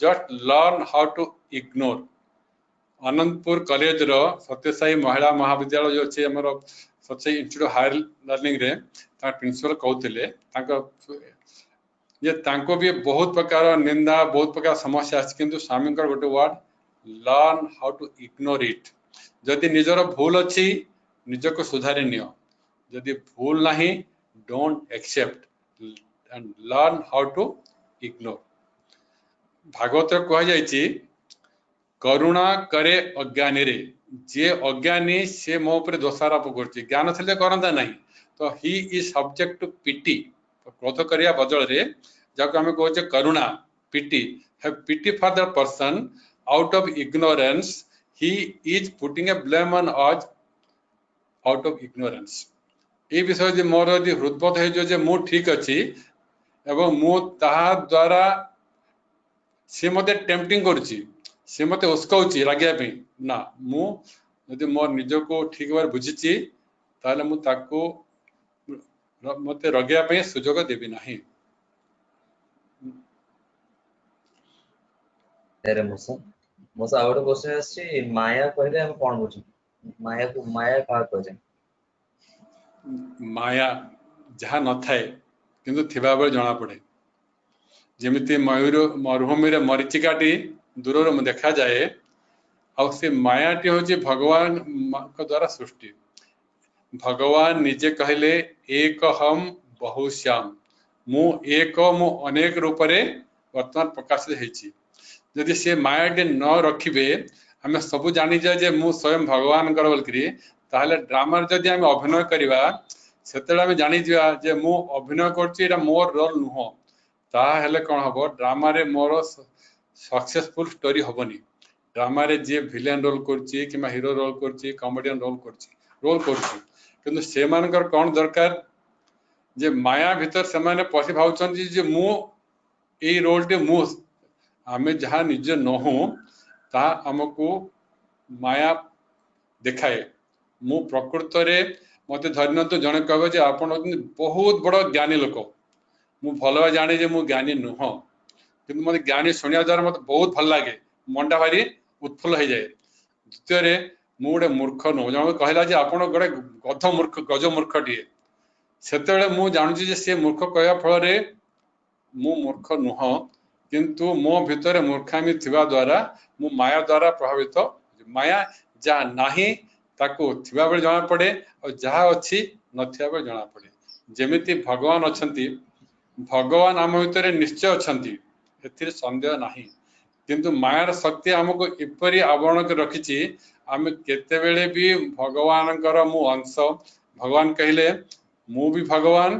just learn how to ignore Anantapur college रो सत्यसाई महिला महाविद्यालय जो अछि हमर सत्यसाई इंस्टीट्यूट हायर लर्निंग रे ता प्रिंसिपल कहउतिले ताको ये तांको भी बहुत प्रकार निंदा बहुत प्रकार समस्या अछि किंतु स्वामी गोटे word learn how to ignore it जदि निजर भूल अछि निज को सुधारी नियो जदि भूल नहीं don't accept and learn how to ignore Bhagavat कह जायछि करुणा करे अज्ञानी रे जे अज्ञानी से मो ऊपर दोषारोप करछि ज्ञान थले करंता नहीं तो he is subject to pity क्रोध करिया बदल रे जाको हमें कहछे करुणा pity have pity for the person out of ignorance he is putting a blame on us out of ignorance ए विषय जे मोर यदि हृदबोध है जो मु ठीक अछि एवं मु ताहा द्वारा से मते टेम्पटिंग करछि से मते उसकौछि रागिया पे ना मु यदि मोर निज को ठीक बार बुझिछि ताले मु ताको मते रगिया पे सुजोग देबी नाही तेरे मोसा मोसा आउट क्वेश्चन आसी माया कहले हम कोन बुझी माया का कहे माया जहाँ न थाए किंतु थिबा बेले जणा पड़े जेमिति मयूर मरुभूमि रे मरीचिकाटी दूर देखा जाए और से मायाटी हूँ भगवान को द्वारा सृष्टि भगवान निजे कहले एक हम बहुश्याम मु एक मु अनेक रूप रे वर्तमान प्रकाशित हेछि यदि से मायाटी न रखिबे हमें सब जानी जाए जे मु स्वयं भगवान कर बोलकरी ताहले ड्रामा जदि हम अभिनय करिबा सेतेला हम जानी जिया जे मु अभिनय करछि एटा मोर रोल नुह ताहा हेले कोन हबो ड्रामा रे मोर सक्सेसफुल स्टोरी हबनी ड्रामा रे जे विलेन रोल करछि किमा हीरो रोल करछि कॉमेडियन रोल करछि किंतु से मानकर कोन दरकार जे माया भीतर से माने पसी भाउछन जे मु ए रोल टे मु आमे जहाँ निज नहु ता हमको माया देखाए मु प्रकृत रे मत धरन तो जड़े कह आप बहुत बड़ ज्ञानी लोक मु भल जाने जे मु ज्ञानी नुह कि मत ज्ञानी शुणा द्वारा मत बहुत भल लगे मनटा भारी उत्फुल्ल हो जाए। द्वितीय मु गोटे मूर्ख नुह जन कहला जे आप गोटे गध मूर्ख गज मूर्ख टीए से मु जानूँ सी मूर्ख कहवा फल मु मूर्ख नुह किंतु मो भितर मूर्खामी थिबा द्वारा मु माया द्वारा प्रभावित माया जहाँ नाही ताको थिबा बेले जना पड़े और जहाँ अच्छी नथिबा बेले जना पड़े। जेमिति भगवान अछंती भगवान आम भितर निश्चय अछंती एथिरे संदेह नाही किंतु मायार शक्ति आमको इपरि आवरण के रखिछि आम केतेबेले भी भगवानकर मु अंश भगवान कहले मु भी भगवान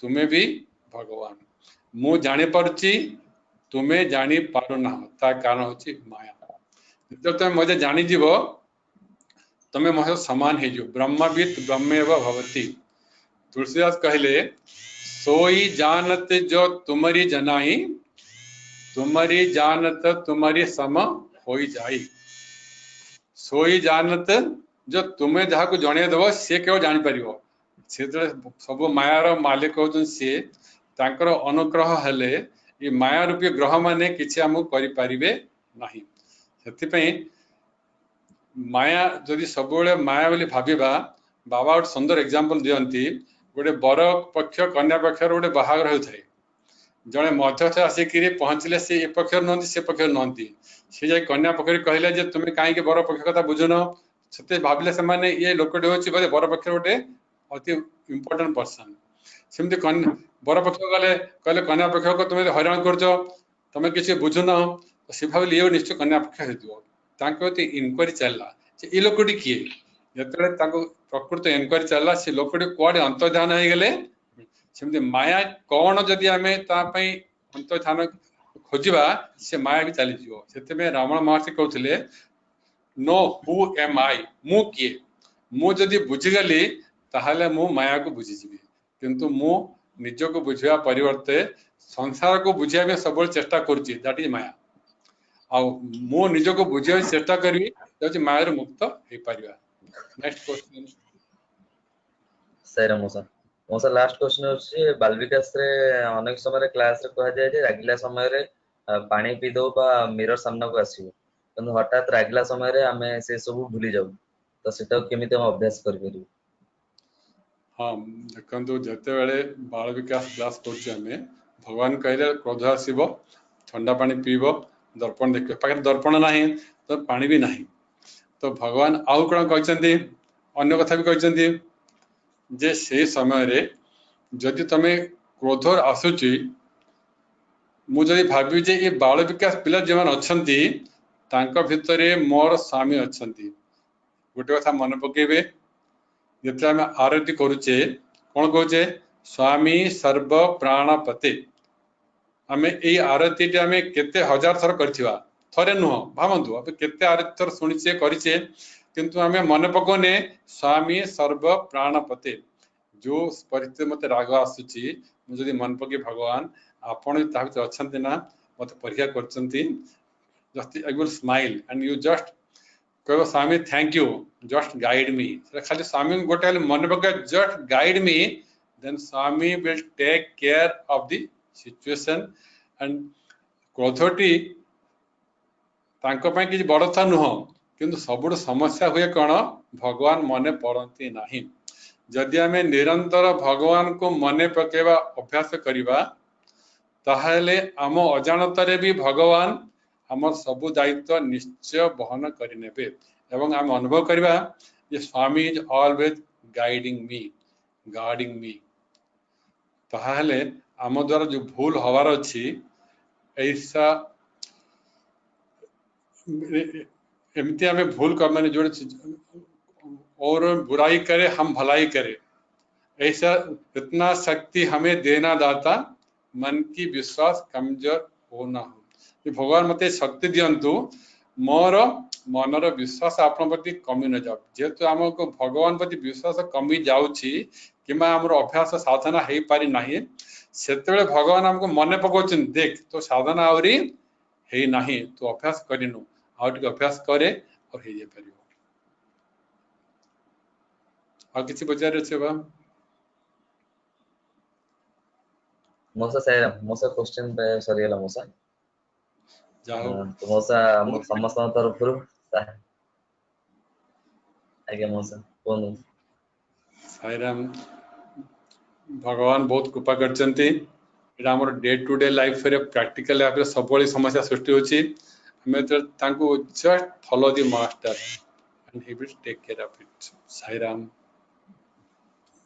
तुमे भी भगवान मु जानी पारुछि तुमे जानी पारु ना ता कारण होछि माया। जब तुम मजे जानी जीव तमे मो समान हे जो ब्रह्मविद ब्रह्मेव भवति। तुलसीदास कहले सोई जानत जो तुम्हारी जनाई तुम्हारी जानत तुम्हारी सम होई जाई। सोई जानत जो तुम्हें जहाँ को जणे देव सी केवल जानी पारिबो से सब मायार मालिक होचन सी तांकर अनुग्रह हेले ये माया रूपी ग्रह माने किछि हमु करि पारिबे नाही। सेथिपई माया जदि सब माया बोली भाविबा बाबा गोटे सुंदर एग्जांपल दियंती गोटे बर पक्ष कन्या पक्ष गोटे बाहागर होथाय जड़े मध्यस्थ आसिक पहुँचले सी ए पक्ष नुहति से पक्ष नुहति सी जाए कन्या पक्ष कहले जे तुम्हें कहीं बर पक्ष कथा बुझुन से भाविले से ये लोकटे होची बोले बर पक्ष गोटे अति इंपोर्टेंट पर्सन सेमती बर पक्ष गले कहले कन्या पक्ष को तुम्हें हैरान कर तुम्हें किसी बुझुन सी भाविले ये निश्चय कन्या पक्ष हो इनक्वारी चलला ये लोकटी किए जो प्रकृत इनक्वारी चलला से लोकटी कुआडे अंतर्ध्यान हो गले सेमती माया कौन जदि आम अंतर्ध्यान खोजा से माया भी चली से रावण महर्षि कहते नो हु एम आई मु किए मु जदि बुझीगली ताहले मु माया को बुझीजी किंतु मु निज को बुझा परिवर्ते संसार को बुझा सब चेष्टा करुच्ची दैट इज माया आ मु निज को बुझा चेष्टा करी माया मुक्त हो पार। नेक्स्ट क्वेश्चन सर मोसा लास्ट क्वेश्चन होछि बाल विकास रे अनेक समय क्लास रे कह जाय जे रागिला समय रे पानी पी दो बा मिरर सामना को आसीबो किंतु हठात रागिला समय रे हमें से सब भूली जाऊ तो सेटा केमिते हम अभ्यास कर करियो। हाँ देखो जिते बड़े बाल विकास क्लास कर भगवान कहले क्रोध आसब ठंडा पानी पीब दर्पण देख पाखे दर्पण ना तो पानी भी नहीं तो भगवान आउ कौन कहते अन्य कथा भी कहते जे से समय रे जदि तमें क्रोध आसुची मुझे भावी जे ये बाल विकास पिला जो अच्छी भितर मोर स्वामी अच्छा गोटे कथा मन पकेबे जिते आम आरती करुचे कौन कहे स्वामी सर्व प्राणपते आम ये आरती आम केते हजार थर करथिबा थरे नुह भावतु आप केते आरती थर शुणीचे करिचे किंतु आम मन पकौने स्वामी सर्व प्राणपते जो परिस्थिति मत राग आसुची मुझे मन पके भगवान आपण अच्छा ना मत परीक्षा करछंती just I will smile and you just कहो Swami thank you just guide me खाली स्वामी गोटे मन पके just guide me then Swami will take care of the situation and क्रोधटी किसी बड़ था नुह किंतु सबुठ समस्या हुए कौन भगवान मने पड़ती नहीं जदि आम निरंतर भगवान को मने पकेवा अभ्यास करिबा ताहले आम अजाणतारे भी भगवान आम सबु दायित्व निश्चय बहन करें एवं आम अनुभव करवा ये स्वामी इज ऑलवेज गार्डिंग मी ताहले आम द्वारा जो भूल हवार अच्छी ऐसा एमती आम भूल कर मैंने जो और बुराई करे हम भलाई करे ऐसा इतना शक्ति हमें देना दाता मन की विश्वास कमजोर हो ना हो भगवान मत शक्ति दिंतु मोर मनर विश्वास आपण प्रति कमी न जाऊ जेहेतु आमको भगवान प्रति विश्वास कमी जाऊँगी कि अभ्यास साधना हो पारि ना से भगवान आमको मन पकाउछन देख तो साधना आहरी है ना तो अभ्यास करनु आउ टे अभ्यास करे और हो जाए। ଆଉ କିଛି ପଚାରି ଅଛି ବା? मौसा साहेब मौसा क्वेश्चन पे सरीगला मौसा ଯାହା ହଉ तो मौसा हम ବହୁତ समस्त तरफरु आज्ञा मौसा कोन ସାଇରାମ ଭଗବାନ ବହୁତ କୃପା କରିଛନ୍ତି। ଏଇଟା ଆମର ଡେ ଟୁ ଡେ ଲାଇଫରେ ପ୍ରାକ୍ଟିକାଲ ଲାଇଫରେ ସବୁବେଳେ ସମସ୍ୟା ସୃଷ୍ଟି ହେଉଛି। ଆମେ ତ ତାଙ୍କୁ just follow the master and he will take care of it. Sai Ram.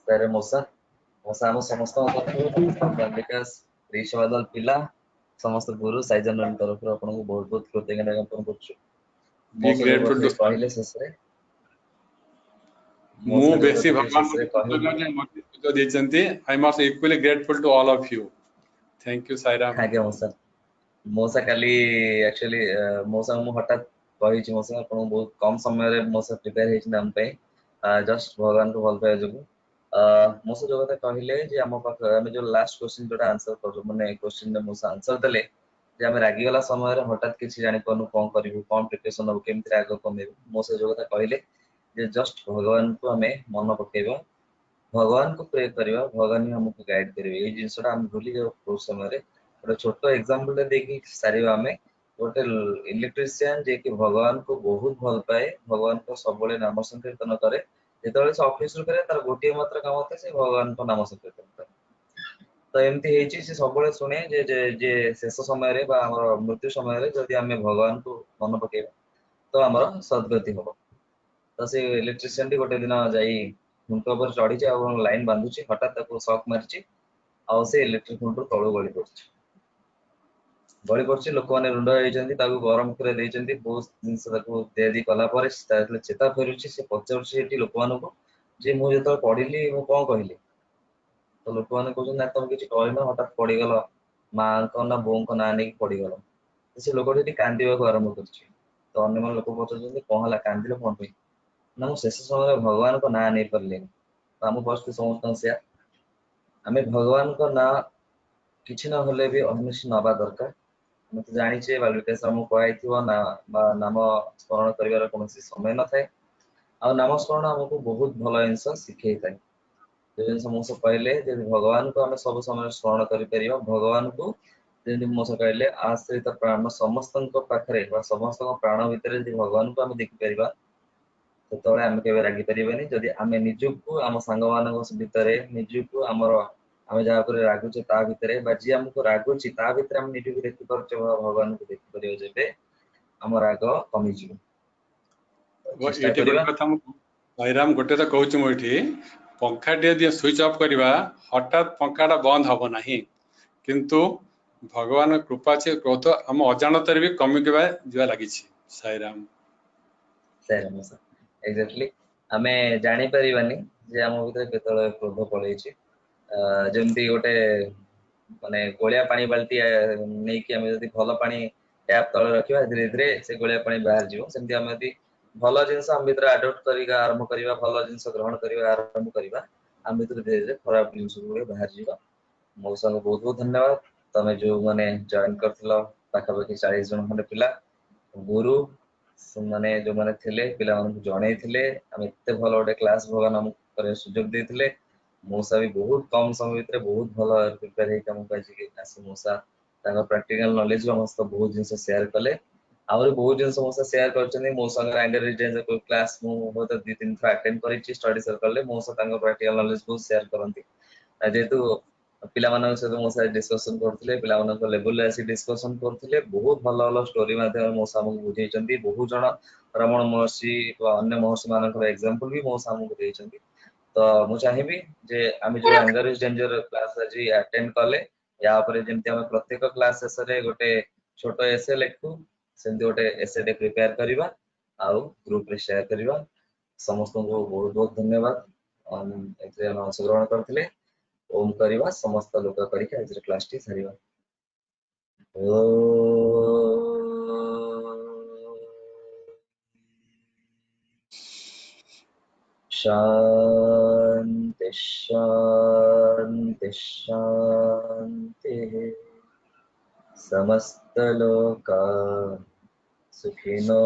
सारे मौसा मौसा हम समस्त तरफरु विकास रिशवादल पिला समस्त गुरु साइजन तरफरु आपन को बहुत बहुत कृतज्ञता ज्ञापन करछु। बी मौसा जो ग्रेटफुल कथे टू कहले शेषरे ମୁଁ मौसा जो ବେଶୀ कथे ଭଗବାନ शेषरे ମୋତେ कहले କୃତଜ୍ଞ ଯେ ମୋତେ ସୁଯୋଗ ଦେଇଛନ୍ତି। I am also equally grateful to all of you. Thank you Sai Ram. आज्ञा मौसा मौसा काली एक्चुअली मौसा मु हठात कहिछि मौसा आपन बहुत कम समय रे मौसा प्रिपेयर हेछि नाम पे जस्ट भगवान को भल पाए जगु मौसा जो कथा कहले जे हम पाख हम जो लास्ट क्वेश्चन जोटा आंसर कर माने क्वेश्चन रे मौसा आंसर देले जे हम रागी वाला समय रे हठात किछि जानि पनु कोन करिवु कोन प्रिपरेशन हो केमति राग कमेबु मौसा जो कथा कहले जे जस्ट भगवान को हमें मन पकेबा भगवान को प्रे करवा भगवान ही हमको गाइड करेंगे ये जिनसटा हम भूली जाऊ बहुत समय रे गोटे छोट एग्जांपल देखि सारिबा हमें गोटे इलेक्ट्रिशियन जे कि भगवान को बहुत भल पाए भगवान को सबले नाम संकीर्तन करे जेतବେଳେ से ऑफिस रू करे तार गोटे मात्र काम होता से भगवान को नाम संकीर्तन करे तो एमती हेची से सबले सुने जे जे जे शेष समय रे बा हमर मृत्यु समय रे जदि हमें भगवान को मन पकेबा तो हमर सद्गति हो तो से इलेक्ट्रिशियन टी गोटे दिन जाई हुंक ऊपर चढ़ी लाइन बांधुची हठात ताको शॉक मारिची आ से इलेक्ट्रिक खुंटू तळु गଳି पड़छि गଳି पड़छि लोक माने रुंड हेइचंती ताको गरम करे देइचंती बहुत जिंस ताको देदी कला पर ताले चेता फेरुची से पचाउछि एटी लोक मानको जे मु जतो पढिली मु कोन कहिली तो लोक माने कहउछन ना तुम किछि कहलिन हठात पड़ी गलो मां को ना बों को ना नै पड़ी गलो से लोक जेटी कांदिबा को आरंभ करछि तो अन्य मन लोक पचाउछन कोन हला कांदिलो कोन पे ना मु शेष समय भगवान को ना नै परले हम फर्स्ट समझता से आमे भगवान को ना किछि न होले भी अनिश नबा दरकार मते जानि छे बालविकास हम कहैथिबो ना नाम स्मरण करिवार कोनोसी समय न थाए आ नाम स्मरण हमको बहुत भलो इंस सिखै थाए जे समस्त कहले जे भगवान को हमें सब समय स्मरण करि परिबा भगवान को जेंति मोस कहले आश्रित प्राण समस्तन पाखरे बा समस्त प्राण भितर जे भगवान को हम देखि परिबा ସେତେବେଳେ ଆମେ କେବେ ରାଗି ପାରିବାନି ଯଦି ଆମେ ନିଜକୁ ଆମ ସାଙ୍ଗମାନଙ୍କ ଭିତରେ ନିଜକୁ ଆମର ଆମେ ଯାହା ଉପରେ ରାଗୁଛେ ତା ଭିତରେ ବା ଯିଏ ଆମକୁ ରାଗୁଛି ତା ଭିତରେ ଆମେ ନିଜକୁ ଦେଖିପାରୁଛେ ଭଗବାନଙ୍କୁ ଦେଖିପାରିବା ଯେବେ ଆମ ରାଗ କମିଯିବ ଚେଷ୍ଟା ଏଇଠି ଗୋଟେ କରିବା କଥା ମୁଁ ଭାଇରାମ ଗୋଟେ ତ କହୁଛି ମୁଁ ଏଇଠି ପଙ୍ଖାଟିଏ ଯଦି ସୁଇଚ୍ ଅଫ୍ କରିବା ହଠାତ୍ ପଙ୍ଖାଟା ବନ୍ଦ ହବ ନାହିଁ କିନ୍ତୁ ଭଗବାନ କୃପା ଅଛି କ୍ରୋଧ ଆମ ଅଜାଣତରେ ବି କମିଯିବା ଯିବା ଲାଗିଛି ସାଇରାମ ଏକ୍ଜାକ୍ଟଲି ଆମେ ଜାଣିପାରିବାନି ଯେ ଆମ ଭିତରେ କେତେବେଳେ କ୍ରୋଧ ପଳେଇଛି ଯେମିତି ଗୋଟେ ମାନେ ଗୋଳିଆ ପାଣି ବାଲ୍ଟି ନେଇକି ଆମେ ଯଦି ଭଲ ପାଣି ଟ୍ୟାପ ତଳେ ରଖିବା ଧୀରେ ଧୀରେ ସେ ଗୋଳିଆ ପାଣି ବାହାରି ଯିବ ସେମିତି ଆମେ ଯଦି ଭଲ ଜିନିଷ ଆମ ଭିତରେ ଆଡପ୍ଟ କରିବା ଆରମ୍ଭ କରିବା ଭଲ ଜିନିଷ ଗ୍ରହଣ କରିବା ଆରମ୍ଭ କରିବା ଆମ ଭିତରେ ଧୀରେ ଧୀରେ ଖରାପ ଜିନିଷ ଗୁଡିକ ବାହାରିଯିବ ମୋ ସାଙ୍ଗ ବହୁତ ବହୁତ ଧନ୍ୟବାଦ ତମେ ଯୋଉ ମାନେ ଜଏନ କରିଥିଲ ପାଖାପାଖି 40 ଜଣ ଖଣ୍ଡେ ପିଲା ଗୁରୁ ସେମାନେ ଯୋଉମାନେ ଥିଲେ ପିଲାମାନଙ୍କୁ ଜଣେଇଥିଲେ ଆମେ ଏତେ ଭଲ ଗୋଟେ କ୍ଲାସ ଭଗବାନ ଆମକୁ କରିବା ସୁଯୋଗ ଦେଇଥିଲେ ମଉସା ବି ବହୁତ କମ ସମୟ ଭିତରେ ବହୁତ ଭଲ ପ୍ରିପେୟାର ହେଇକି ଆମକୁ ଆଜି ଆସି ମଉସା ତାଙ୍କ ପ୍ରାକ୍ଟିକାଲ ନଲେଜ ଆମ ସହିତ ବହୁତ ଜିନିଷ ସେୟାର କଲେ ଆହୁରି ବହୁତ ଜିନିଷ ମଉସା ସେୟାର କରିଛନ୍ତି ମୋ ସାଙ୍ଗରେ ଆଙ୍ଗେଲ କ୍ଲାସ ମୁଁ ବହୁତ 2-3 ଥର ଆଟେଣ୍ଡ କରିଛି ଷ୍ଟଡି ସର୍କଲରେ ମଉସା ତାଙ୍କ ପ୍ରାକ୍ଟିକାଲ ନଲେଜ ବହୁତ ସେୟାର କରନ୍ତି ଯେହେତୁ ପିଲାମାନଙ୍କ ସହିତ ମୋ ସାଙ୍ଗେ ଡିସ୍କସନ କରୁଥିଲେ ପିଲାମାନଙ୍କ ଲେଭେଲରେ ଆସି ଡିସ୍କସନ କରୁଥିଲେ ବହୁତ ଭଲ ଭଲ ଷ୍ଟୋରି ମାଧ୍ୟମରେ ମଉସା ଆମକୁ ବୁଝେଇଛନ୍ତି ବହୁତ ଜଣ ରମଣ ମହର୍ଷି ବା ଅନ୍ୟ ମହର୍ଷି ମାନଙ୍କର ଏକ୍ସାମ୍ପଲ ବି ମଉସା ଆମକୁ ଦେଇଛନ୍ତି ତ ମୁଁ ଚାହିଁବି ଯେ ଆମେ ଯୋଉ ଆଙ୍ଗର ଇଜ ଡେଞ୍ଜର କ୍ଲାସ ଆଜି ଆଟେଣ୍ଡ କଲେ ୟା ଉପରେ ଯେମିତି ଆମେ ପ୍ରତ୍ୟେକ କ୍ଲାସ ଶେଷରେ ଗୋଟେ ଛୋଟ ଏସେ ଲେଖୁ ସେମିତି ଗୋଟେ ଏସେ ଟେ ପ୍ରିପେୟାର କରିବା ଆଉ ଗ୍ରୁପରେ ସେୟାର କରିବା ସମସ୍ତଙ୍କୁ ବହୁତ ବହୁତ ଧନ୍ୟବାଦ ଏଥିରେ ଆମେ ଅଂଶଗ୍ରହଣ କରିଥିଲେ ओम କରିବା ସମସ୍ତ ଲୋକ କରିକି ଆଜିର କ୍ଲାସଟି ସାରିବା शांति शांति शांति समस्त लोका सुखिनो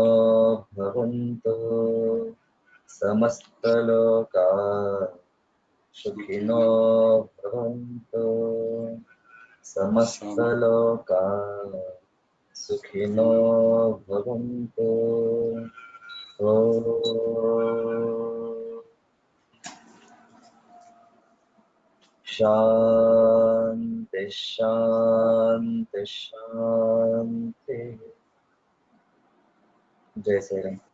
भवन्तु समस्तलोका सुखिनो भवन्तु। समस्तलोका सुखिनो भवन्तु। शांति शांति शांति। जय श्री राम।